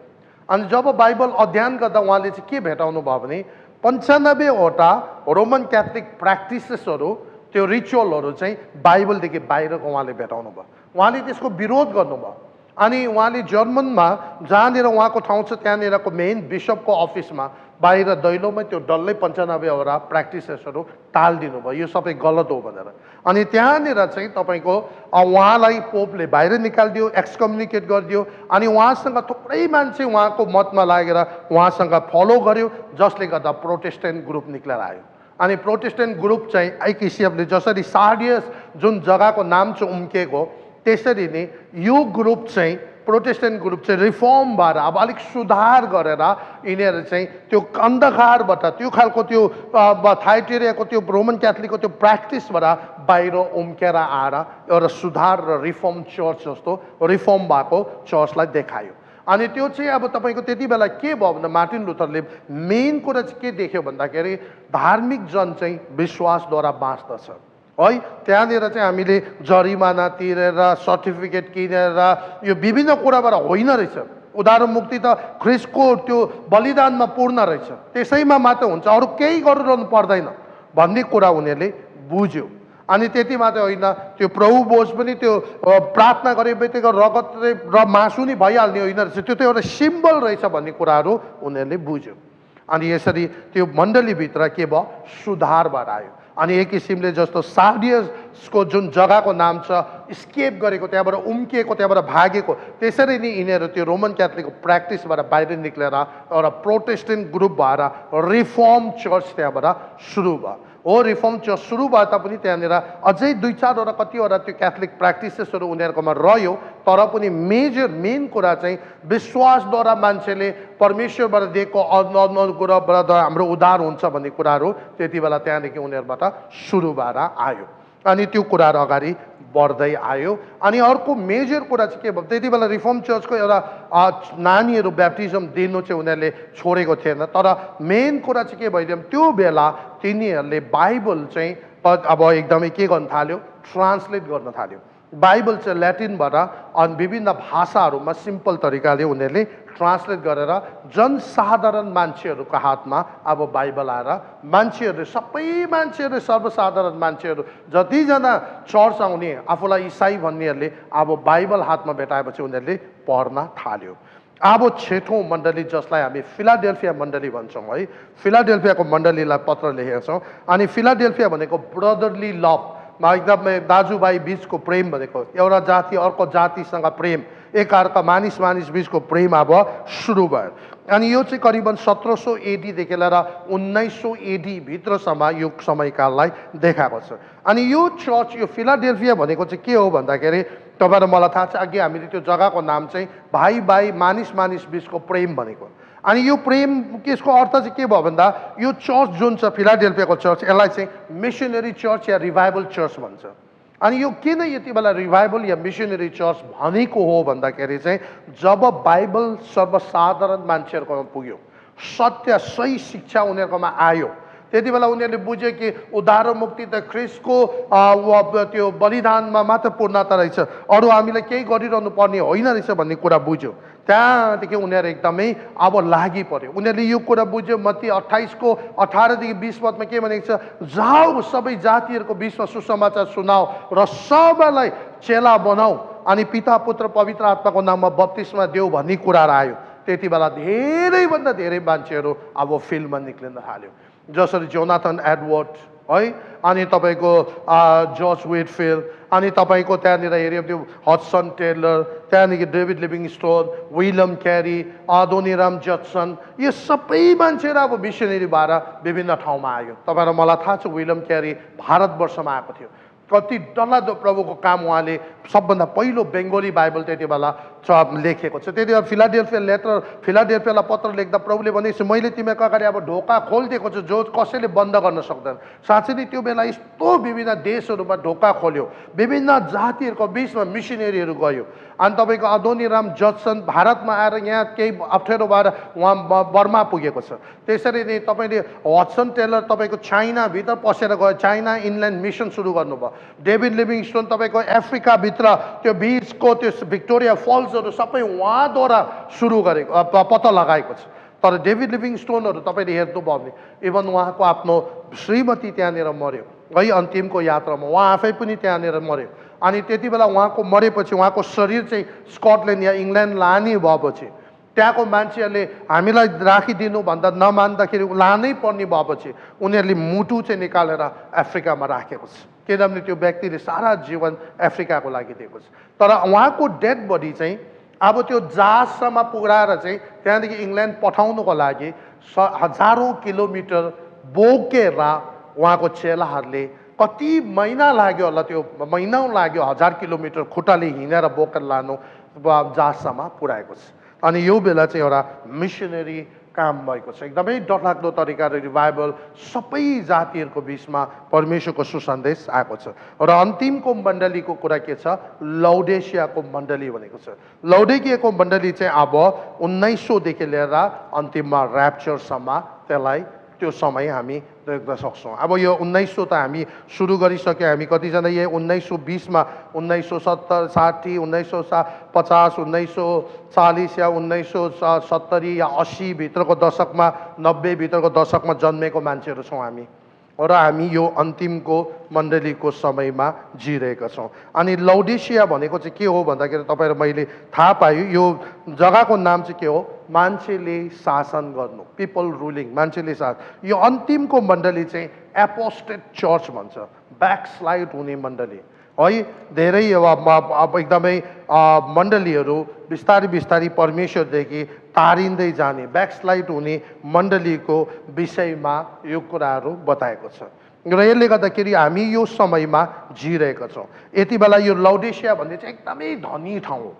अनि जब बाइबल अध्ययन गर्दा उहाँले चाहिँ के भेटाउनु भयो भने 95वटा रोमन क्याथोलिक प्र्याक्टिसेसहरू, त्यो रिचुअलहरू चाहिँ बाइबलदेखि बाहिरको उहाँले भेटाउनु भयो। उहाँले त्यसको विरोध गर्नुभयो। अनि उहाँले जर्मनमा जहाँनिर उहाँको ठाउँ छ त्यहाँनिरको मेन बिसपको अफिसमा बाहिर दैलोमै त्यो डल्लै 95वटा प्र्याक्टिसेसहरू टालिदिनु भयो, यो सबै गलत हो भनेर। अनि त्यहाँनिर चाहिँ तपाईँको उहाँलाई पोपले बाहिर निकालिदियो, एक्सकम्युनिकेट गरिदियो। अनि उहाँसँग थुप्रै मान्छे उहाँको मतमा लागेर उहाँसँग फलो गर्यो, जसले गर्दा प्रोटेस्टेन्ट ग्रुप निक्लेर आयो। अनि प्रोटेस्टेन्ट ग्रुप चाहिँ एक हिसाबले जसरी सार्डियस जुन जग्गाको नाम चाहिँ उम्किएको, त्यसरी नै यो ग्रुप चाहिँ प्रोटेस्टेन्ट ग्रुप चाहिँ रिफर्म भएर अब अलिक सुधार गरेर यिनीहरू चाहिँ त्यो अन्धकारबाट त्यो खालको त्यो थाइटेरियाको त्यो रोमन क्याथोलिकको त्यो प्र्याक्टिसबाट बाहिर उम्केर आएर एउटा सुधार र रिफर्म चर्च जस्तो रिफर्म भएको चर्चलाई देखायो। अनि त्यो चाहिँ अब तपाईँको त्यति बेला के भयो भन्दा मार्टिन लुथरले मेन कुरा चाहिँ के देख्यो भन्दाखेरि धार्मिक जन चाहिँ विश्वासद्वारा बाँच्दछ है। त्यहाँनिर चाहिँ हामीले जरिमाना तिरेर सर्टिफिकेट किनेर यो विभिन्न कुराबाट होइन रहेछ। उदाहरण मुक्ति त ख्रिस्टको त्यो बलिदानमा पूर्ण रहेछ, त्यसैमा मात्र हुन्छ, अरू केही गरिरहनु पर्दैन भन्ने कुरा उनीहरूले बुझ्यो। अनि त्यति मात्रै होइन, त्यो प्रभु बोझ पनि त्यो प्रार्थना गरे बित्तिकै रगत र मासु नै भइहाल्ने होइन रहेछ, त्यो त एउटा सिम्बल रहेछ भन्ने कुराहरू उनीहरूले बुझ्यो। अनि यसरी त्यो मण्डलीभित्र के भयो, सुधारबाट आयो। अनि एक किसिमले जस्तो सार्डियसको जुन जग्गाको नाम छ स्केप गरेको, त्यहाँबाट उम्किएको, त्यहाँबाट भागेको, त्यसरी नै यिनीहरू त्यो रोमन क्याथोलिकको प्र्याक्टिसबाट बाहिर निक्लेर एउटा प्रोटेस्टेन्ट ग्रुप भएर रिफर्म चर्च त्यहाँबाट सुरु भयो। हो, रिफर्म चर्च सुरु भए तापनि त्यहाँनिर अझै 2-4वटा कतिवटा त्यो क्याथोलिक प्र्याक्टिसेसहरू उनीहरूकोमा रह्यो, तर पनि मेन कुरा चाहिँ विश्वासद्वारा मान्छेले परमेश्वरबाट दिएको अनुग्रहबाट हाम्रो उद्धार हुन्छ भन्ने कुराहरू त्यति बेला त्यहाँदेखि उनीहरूबाट सुरु भएर आयो। अनि त्यो कुराहरू अगाडि बढ्दै आयो। अनि अर्को मेजर कुरा चाहिँ के भयो, त्यति बेला रिफर्म चर्चको एउटा नानीहरू ब्याप्टिजम दिनु चाहिँ उनीहरूले छोडेको थिएन, तर मेन कुरा चाहिँ के भइदियो, त्यो बेला तिनीहरूले बाइबल चाहिँ अब एकदमै के गर्न थाल्यो, ट्रान्सलेट गर्न थाल्यो। बाइबल चाहिँ ल्याटिनबाट अनि विभिन्न भाषाहरूमा सिम्पल तरिकाले उनीहरूले ट्रान्सलेट गरेर जनसाधारण मान्छेहरूको हातमा अब बाइबल आएर मान्छेहरू, सबै मान्छेहरू, सर्वसाधारण मान्छेहरू जतिजना चर्च आउने आफूलाई इसाई भन्नेहरूले अब बाइबल हातमा भेटाएपछि उनीहरूले पढ्न थाल्यो। अब 6औं मण्डली जसलाई हामी फिलाडेल्फिया मण्डली भन्छौँ है, फिलाडेल्फियाको मण्डलीलाई पत्र लेखेका छौँ। अनि फिलाडेल्फिया भनेको ब्रदरली लभ, एकदमै दाजुभाइ बिचको प्रेम भनेको, एउटा जाति अर्को जातिसँग प्रेम, एकअर्का मानिस बिचको प्रेम अब सुरु भयो। अनि यो चाहिँ करिबन 1700 एडीदेखि लिएर 1900 एडी भित्रसम्म यो समयकाललाई देखाएको छ। अनि यो चर्च, यो फिलाडेल्फिया भनेको चाहिँ के हो भन्दाखेरि तपाईँलाई मलाई थाहा छ, अघि हामीले त्यो जग्गाको नाम चाहिँ भाइ मानिस बिचको प्रेम भनेको। अनि यो प्रेम यसको अर्थ चाहिँ के भयो भन्दा यो चर्च जुन छ फिलाडेल्फियाको चर्च, यसलाई चाहिँ मिसनरी चर्च या रिभाइबल चर्च भन्छ। अनि यो किन यति बेला रिभाइबल या मिसनरी चर्च भनेको हो भन्दाखेरि चाहिँ जब बाइबल सर्वसाधारण मान्छेहरूकोमा पुग्यो, सत्य सही शिक्षा उनीहरूकोमा आयो, त्यति बेला उनीहरूले बुझ्यो कि उद्धार मुक्ति त ख्रिस्टको त्यो बलिदानमा मात्र पूर्णता रहेछ, अरू हामीले केही गरिरहनु पर्ने होइन रहेछ भन्ने कुरा बुझ्यो। त्यहाँदेखि उनीहरू एकदमै अब लागि पर्यो। उनीहरूले यो कुरा बुझ्यो, मत्ती 28को 18देखि 20 पदमा के भनेको छ, जाऊ सबै जातिहरूको बिचमा सुसमाचार सुनाऊ र सबैलाई चेला बनाऊ अनि पिता पुत्र पवित्र आत्माको नाममा बप्तिस्मा देऊ भन्ने कुराहरू आयो। त्यति बेला धेरैभन्दा धेरै मान्छेहरू अब फिल्डमा निक्लिन थाल्यो, जसरी जोनाथन एडवर्ड है, अनि तपाईँको जर्ज व्हिटफिल्ड, अनि तपाईँको त्यहाँनिर हेऱ्यो त्यो हडसन टेलर, त्यहाँदेखि डेभिड लिभिङस्टोन, विलियम क्यारी, अदोनीराम जड्सन, यो सबै मान्छेहरू अब मिसनरी भएर विभिन्न ठाउँमा आयो। तपाईँलाई मलाई थाहा छ विलियम क्यारी भारतवर्षमा आएको थियो, कति डरलाग्दो प्रभुको काम उहाँले सबभन्दा पहिलो बेङ्गोली बाइबल त्यति बेला लेखेको छ। त्यति बेला फिलाडेल्फियालाई पत्र लेख्दा प्रभुले भनेको छ, मैले तिमीहरूको अगाडि अब ढोका खोलिदिएको छु जो कसैले बन्द गर्न सक्दैन। साँच्चै नै त्यो बेला यस्तो विभिन्न देशहरूमा ढोका खोल्यो, विभिन्न जातिहरूको बिचमा मिसनरीहरू गयो। अनि तपाईँको अदोनीराम जड्सन भारतमा आएर यहाँ केही अप्ठ्यारो भएर उहाँ बर्मा पुगेको छ। त्यसरी नै तपाईँले हडसन टेलर तपाईँको चाइनाभित्र पसेर गयो, चाइना इनल्यान्ड मिसन सुरु गर्नुभयो। डेभिड लिभिङस्टोन तपाईँको अफ्रिकाभित्र त्यो बिचको त्यो भिक्टोरिया फल्सहरू सबै उहाँद्वारा सुरु गरेको पत्ता लगाएको छ। तर डेभिड लिभिङस्टोनहरू तपाईँले हेर्नुभयो भने इभन उहाँको आफ्नो श्रीमती त्यहाँनिर मर्यो है, अन्तिमको यात्रामा उहाँ आफै पनि त्यहाँनिर मर्यो। अनि त्यति बेला उहाँको मरेपछि उहाँको शरीर चाहिँ स्कटल्यान्ड या इङ्ल्यान्ड लाने भएपछि त्यहाँको मान्छेहरूले हामीलाई राखिदिनु भन्दा नमान्दाखेरि लानै पर्ने भएपछि उनीहरूले मुटु चाहिँ निकालेर अफ्रिकामा राखेको छ, किनभने त्यो व्यक्तिले सारा जीवन अफ्रिकाको लागि दिएको छ। तर उहाँको डेड बडी चाहिँ अब त्यो जहाजसम्म पुऱ्याएर चाहिँ त्यहाँदेखि इङ्ल्यान्ड पठाउनुको लागि हजारौँ किलोमिटर बोकेर उहाँको चेलाहरूले कति महिना लाग्यो होला, त्यो महिनौँ लाग्यो, 1000 किलोमिटर खुट्टाले हिँडेर बोकेर लानु जहाजसम्म पुऱ्याएको छ। अनि यो बेला चाहिँ एउटा मिसनरी काम भएको छ, एकदमै डरलाग्दो तरिकाले रिभाइभल सबै जातिहरूको बिचमा परमेश्वरको सुसन्देश आएको छ। र अन्तिमको मण्डलीको कुरा के छ, लौडेसियाको मण्डली भनेको छ। लौडेकियाको मण्डली चाहिँ अब 1900देखि लिएर अन्तिममा ऱ्याप्चरसम्म त्यसलाई त्यो समय हामी देख्न सक्छौँ। अब यो 1900 त हामी सुरु गरिसक्यो, हामी कतिजना यही 1920मा 1970 60 1950 1940 या 1970 या 80 भित्रको दशकमा 90 भित्रको दशकमा जन्मेको मान्छेहरू छौँ हामी, र हामी यो अन्तिमको मण्डलीको समयमा जिरहेका छौँ। अनि लौडेसिया भनेको चाहिँ के हो भन्दाखेरि तपाईँहरू मैले थाहा पायो, यो जग्गाको नाम चाहिँ के हो, मान्छेले शासन गर्नु, पिपल रुलिङ, मान्छेले शासन। यो अन्तिमको मण्डली चाहिँ एपोस्टेट चर्च भन्छ, ब्याकस्लाइड हुने मण्डली है। धेरै अब एकदमै मण्डलीहरू बिस्तारै बिस्तारै परमेश्वरदेखि तारिँदै जाने, ब्याकस्लाइड हुने मण्डलीको विषयमा यो कुराहरू बताएको छ। र यसले गर्दाखेरि हामी यो समयमा जिरहेका छौँ। यति बेला यो लौडेसिया भन्ने चाहिँ एकदमै धनी ठाउँ हो,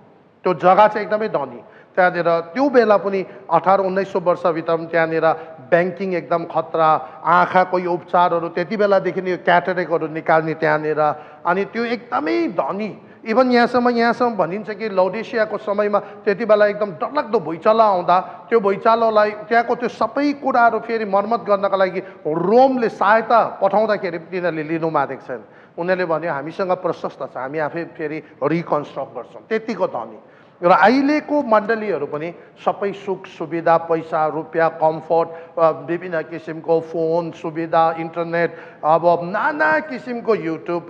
त्यो जग्गा चाहिँ एकदमै धनी। त्यहाँनिर त्यो बेला पनि 1800-1900 वर्षभित्र त्यहाँनिर ब्याङ्किङ एकदम खतरा, आँखाको यो उपचारहरू त्यति बेलादेखि यो क्याटरेक्टहरू निकाल्ने त्यहाँनिर, अनि त्यो एकदमै धनी। इभन यहाँसम्म भनिन्छ कि लौडेसियाको समयमा त्यति बेला एकदम डरलाग्दो भुइँचालो आउँदा त्यो भुइँचालोलाई त्यहाँको त्यो सबै कुराहरू फेरि मर्मत गर्नका लागि रोमले सहायता पठाउँदाखेरि तिनीहरूले लिनु मानेको छैन। उनीहरूले भन्यो हामीसँग प्रशस्त छ, हामी आफै फेरि रिकन्स्ट्रक्ट गर्छौँ, त्यतिको धनी। र अहिलेको मण्डलीहरू पनि सबै सुख सुविधा, पैसा रुपियाँ, कम्फर्ट, विभिन्न किसिमको फोन सुविधा, इन्टरनेट, अब नाना किसिमको युट्युब,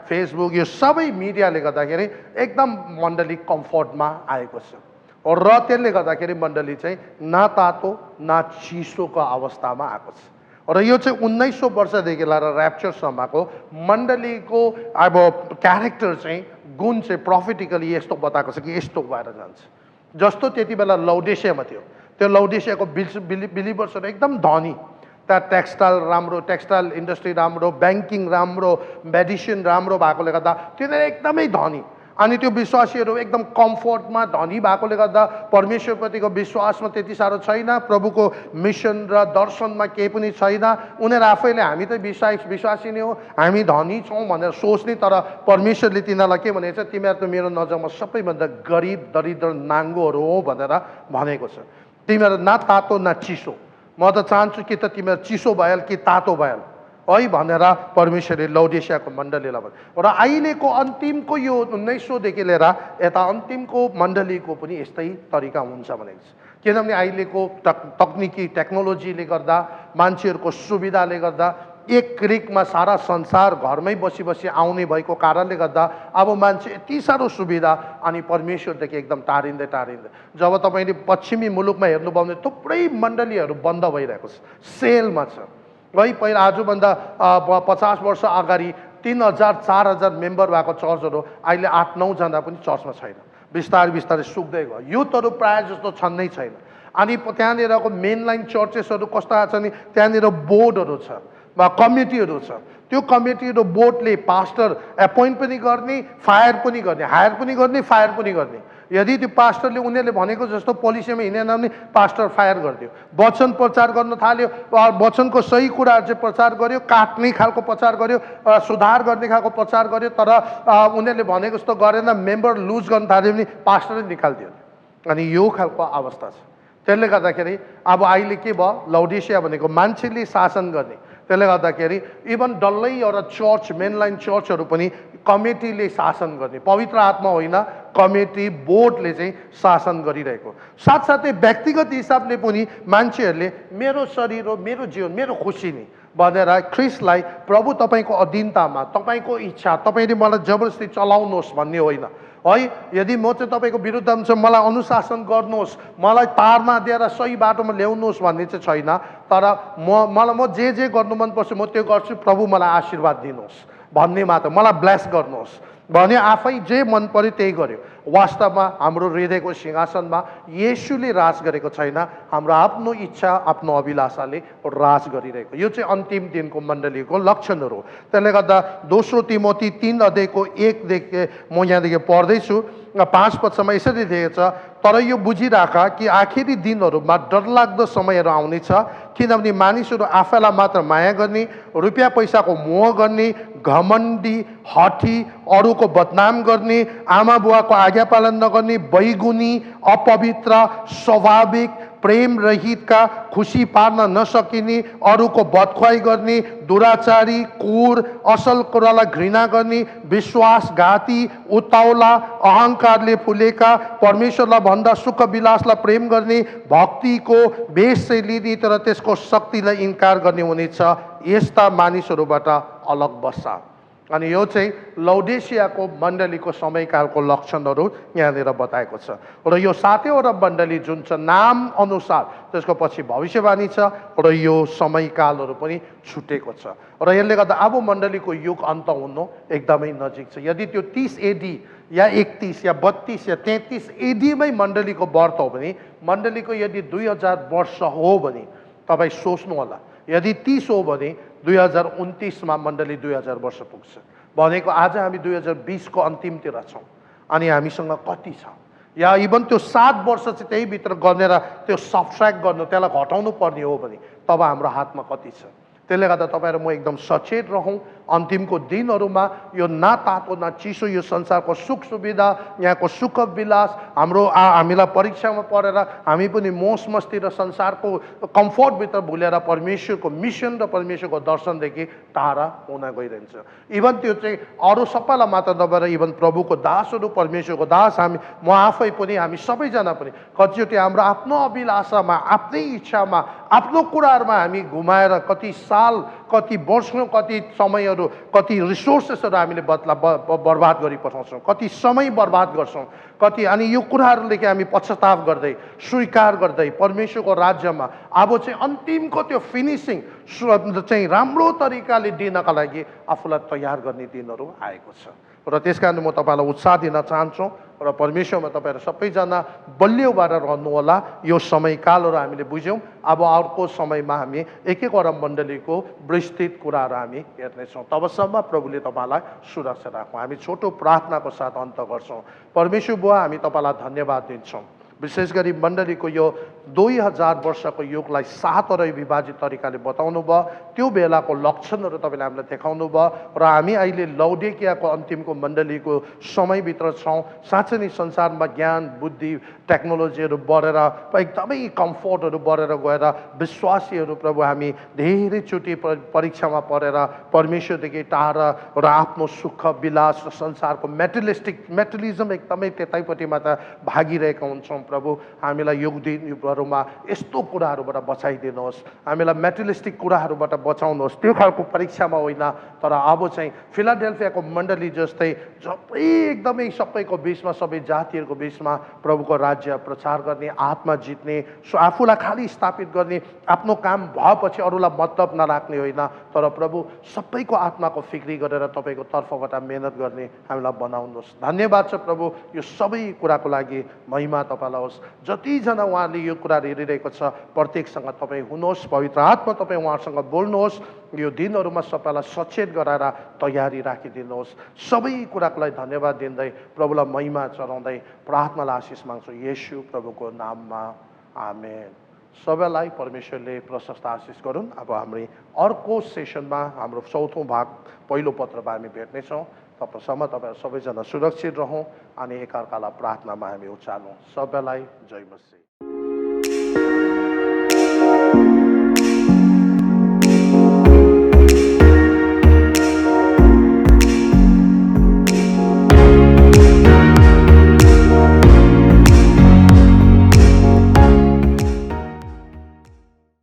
फेसबुक, यो सबै मिडियाले गर्दाखेरि एकदम मण्डली कम्फर्टमा आएको छ। र त्यसले गर्दाखेरि मण्डली चाहिँ न तातो न चिसोको अवस्थामा आएको छ। र यो चाहिँ 1900 वर्षदेखि लिएर ऱ्याप्चरसम्मको मण्डलीको अब क्यारेक्टर चाहिँ, गुण चाहिँ प्रोफेटिकली यस्तो बताएको छ कि यस्तो भएर जान्छ। जस्तो त्यति बेला लौडेसियामा थियो, त्यो लौडेसियाको बिलिभर्सहरू एकदम धनी, त्यहाँ टेक्सटाइल राम्रो, टेक्सटाइल इन्डस्ट्री राम्रो, ब्याङ्किङ राम्रो, मेडिसिन राम्रो भएकोले गर्दा तिनीहरू एकदमै धनी। अनि त्यो विश्वासीहरू एकदम कम्फर्टमा धनी भएकोले गर्दा परमेश्वरप्रतिको विश्वासमा त्यति साह्रो छैन, प्रभुको मिसन र दर्शनमा केही पनि छैन। उनीहरू आफैले हामी त विश्वासी नै हो, हामी धनी छौँ भनेर सोच्ने, तर परमेश्वरले तिनीहरूलाई के भनेको छ, तिमीहरू त मेरो नजरमा सबैभन्दा गरिब दरिद्र नाङ्गोहरू हो भनेर भनेको छ। तिमीहरू न तातो न चिसो, म त चाहन्छु कि त तिमीहरू चिसो भएल कि तातो भएल है भनेर परमेश्वरले लौडेसियाको मण्डलीलाई भन्यो। र अहिलेको अन्तिमको यो 1900देखि लिएर यता अन्तिमको मण्डलीको पनि यस्तै तरिका हुन्छ भनेको छ। किनभने अहिलेको तकनिकी टेक्नोलोजीले गर्दा, मान्छेहरूको सुविधाले गर्दा, एक क्लिकमा सारा संसार घरमै बसी बसी आउने भएको कारणले गर्दा अब मान्छे यति साह्रो सुविधा अनि परमेश्वरदेखि एकदम टाढिँदै टाढिँदै। जब तपाईँले पश्चिमी मुलुकमा हेर्नुभयो भने थुप्रै मण्डलीहरू बन्द भइरहेको छ, सेलमा छ है। पहिला आजभन्दा 50 वर्ष अगाडि 3000-4000 मेम्बर भएको चर्चहरू अहिले 8-9 जना पनि चर्चमा छैन, बिस्तारै बिस्तारै सुक्दै गयो। युथहरू प्रायः जस्तो छन् नै छैन। अनि त्यहाँनिरको मेनलाइन चर्चेसहरू कस्ता छन् नि, त्यहाँनिर बोर्डहरू छ, कमिटीहरू छ। त्यो कमिटी र बोर्डले पास्टर एपोइन्ट पनि गर्ने, फायर पनि गर्ने, हायर पनि गर्ने, फायर पनि गर्ने। यदि त्यो पास्टरले उनीहरूले भनेको जस्तो पोलिसीमा हिँडेन भने पास्टर फायर गरिदियो। वचन प्रचार गर्न थाल्यो, वचनको सही कुराहरू चाहिँ प्रचार गर्यो, काट्ने खालको प्रचार गर्यो, सुधार गर्ने खालको प्रचार गर्यो, तर उनीहरूले भनेको जस्तो गरेन, मेम्बर लुज गर्न थाल्यो भने पास्टरले निकालिदियो। अनि यो खालको अवस्था छ। त्यसले गर्दाखेरि अब अहिले के भयो, लौडेसिया भनेको मान्छेले शासन गर्ने। त्यसले गर्दाखेरि इभन डल्लै एउटा चर्च, मेनलाइन चर्चहरू पनि कमिटीले शासन गर्ने, पवित्र आत्मा होइन, कमिटी बोर्डले चाहिँ शासन गरिरहेको। साथसाथै व्यक्तिगत हिसाबले पनि मान्छेहरूले मेरो शरीर हो, मेरो जीवन, मेरो खुसी नि भनेर ख्रिस्टलाई प्रभु तपाईँको अधीनतामा तपाईँको इच्छा तपाईँले मलाई जबरजस्ती चलाउनुहोस् भन्ने होइन है। यदि म चाहिँ तपाईँको विरुद्धमा छ मलाई अनुशासन गर्नुहोस्, मलाई तारमा दिएर सही बाटोमा ल्याउनुहोस् भन्ने चाहिँ छैन। तर म जे गर्नु मनपर्छ म त्यो गर्छु, प्रभु मलाई आशीर्वाद दिनुहोस् भन्ने मात्र, मलाई ब्लेस गर्नुहोस् भने आफै जे मन पर्यो त्यही गर्यो। वास्तवमा हाम्रो हृदयको सिंहासनमा येशूले राज गरेको छैन, हाम्रो आफ्नो इच्छा आफ्नो अभिलाषाले राज गरिरहेको। यो चाहिँ अन्तिम दिनको मण्डलीको लक्षणहरू हो। त्यसले गर्दा दोस्रो तिमोथी 3 अध्यायको 1देखि म यहाँदेखि पढ्दैछु 5 पदसम्म यसरी लेखेको छ, तर यो बुझिराख कि आखिरी दिनहरूमा डरलाग्दो समयहरू आउनेछ, किनभने मानिसहरू आफैलाई मात्र माया गर्ने, रुपियाँ पैसाको मोह गर्ने, घमण्डी, हठी, अरूको बदनाम गर्ने, आमा बुवाको आज्ञा पालन नगर्ने, बैगुनी, अपवित्र, स्वाभाविक, प्रेम रहितका, खुसी पार्न नसकिने, अरूको बदख्वाई गर्ने, दुराचारी, कुर, असल कुरालाई घृणा गर्ने, विश्वासघाती, उताउला, अहङ्कारले फुलेका, परमेश्वरलाई भन्दा सुख विलासलाई प्रेम गर्ने, भक्तिको वेश चाहिँ लिने तर त्यसको शक्तिलाई इन्कार गर्ने हुनेछ। यस्ता मानिसहरूबाट अलग बस्छ। अनि यो चाहिँ लौडेसियाको मण्डलीको समयकालको लक्षणहरू यहाँनिर बताएको छ। र यो 7वटा मण्डली जुन छ नाम अनुसार त्यसको पछि भविष्यवाणी छ र यो समयकालहरू पनि छुटेको छ। र यसले गर्दा अब मण्डलीको युग अन्त हुनु एकदमै नजिक छ। यदि त्यो 30 एडी या 31 या 32 या 33 एडीमै मण्डलीको बर्थ हो भने, मण्डलीको यदि 2000 वर्ष हो भने तपाईँ सोच्नु होला, यदि 30 हो भने 2029मा मण्डली 2000 वर्ष पुग्छ भनेको आज हामी 2020 को अन्तिमतिर छौँ। अनि हामीसँग कति छ, या इभन त्यो 7 वर्ष चाहिँ त्यही भित्र गरेर त्यो सबट्र्याक्ट गर्नु, त्यसलाई घटाउनु पर्ने हो भने तब हाम्रो हातमा कति छ। त्यसले गर्दा तपाईँ र म एकदम सचेत रहौँ। अन्तिमको दिनहरूमा यो न तातो न चिसो यो संसारको सुख सुविधा, यहाँको सुख विलास, हामीलाई परीक्षामा परेर हामी पनि मोस मस्ती र संसारको कम्फर्टभित्र भुलेर परमेश्वरको मिसन र परमेश्वरको दर्शनदेखि टाढा हुन गइरहन्छ। इभन त्यो चाहिँ अरू सबैलाई मात्र नभएर इभन प्रभुको दासहरू, परमेश्वरको दास, म आफै पनि, हामी सबैजना पनि कतिचोटि हाम्रो आफ्नो अभिलाषामा, आफ्नै इच्छामा, आफ्नो कुराहरूमा हामी घुमाएर कति साल, कति वर्ष, कति समयहरू, कति रिसोर्सेसहरू हामीले बर्बाद गरी पठाउँछौँ, कति समय बर्बाद गर्छौँ, कति। अनि यो कुराहरूदेखि हामी पश्चाताप गर्दै स्वीकार गर्दै परमेश्वरको राज्यमा अब चाहिँ अन्तिमको त्यो फिनिसिङ चाहिँ राम्रो तरिकाले दिनका लागि आफूलाई तयार गर्ने दिनहरू आएको छ। र त्यस कारण म तपाईँलाई उत्साह दिन चाहन्छु र परमेश्वरमा तपाईँहरू सबैजना बलियो भएर रहनुहोला। यो समयकालहरू हामीले बुझ्यौँ। अब अर्को समयमा हामी एक एकवटा मण्डलीको विस्तृत कुराहरू हामी हेर्नेछौँ। तबसम्म प्रभुले तपाईँलाई सुरक्षा राखौँ। हामी छोटो प्रार्थनाको साथ अन्त गर्छौँ। परमेश्वर बुवा, हामी तपाईँलाई धन्यवाद दिन्छौँ, विशेष गरी मण्डलीको यो 2000 वर्षको युगलाई 7वटा विभाजित तरिकाले बताउनु भयो। त्यो बेलाको लक्षणहरू तपाईँले हामीलाई देखाउनु भयो र हामी अहिले लौडेकियाको अन्तिमको मण्डलीको समयभित्र छौँ। साँच्चै नै संसारमा ज्ञान, बुद्धि, टेक्नोलोजीहरू बढेर एकदमै कम्फोर्टहरू बढेर गएर विश्वासीहरू प्रभु हामी धेरैचोटि परीक्षामा परेर परमेश्वरदेखि टाढा र आफ्नो सुख विलास र संसारको मेटलिजम एकदमै त्यतैपट्टि मात्र भागिरहेका हुन्छौँ। प्रभु हामीलाई यो दिनहरूमा यस्तो कुराहरूबाट बचाइदिनुहोस्, हामीलाई मेटेरियलिस्टिक कुराहरूबाट बचाउनुहोस्। त्यो खालको परीक्षामा होइन, तर अब चाहिँ फिलाडेल्फियाको मण्डली जस्तै एकदमै सबैको बिचमा, सबै जातिहरूको बिचमा प्रभुको राज्य प्रचार गर्ने, आत्मा जित्ने, आफूलाई खालि स्थापित गर्ने, आफ्नो काम भएपछि अरूलाई मतलब नराख्ने होइन, तर प्रभु सबैको आत्माको फिक्री गरेर तपाईँको तर्फबाट मेहनत गर्ने हामीलाई बनाउनुहोस्। धन्यवाद छ प्रभु, यो सबै कुराको लागि महिमा तपाईँलाई होस्। जतिजना उहाँले यो कुरा हेरिरहेको छ प्रत्येकसँग तपाईँ हुनुहोस्, पवित्र आत्मा तपाईँ उहाँसँग बोल्नुहोस्। यो दिनहरूमा सबैलाई सचेत गराएर तयारी राखिदिनुहोस्। सबै कुराको लागि धन्यवाद दिँदै प्रभुलाई महिमा चढाउँदै प्रार्थनालाई आशिष माग्छु येशू प्रभुको नाममा, आमेन। सबैलाई परमेश्वरले प्रशस्त आशिष गरून्। अब हामी अर्को सेसनमा हाम्रो चौथो भाग पहिलो पत्रमा हामी भेट्नेछौँ। तबसम्म तपाईँहरू सबैजना सुरक्षित रहौँ अनि एकअर्कालाई प्रार्थनामा हामी उचालौँ। सबैलाई जय मसीह।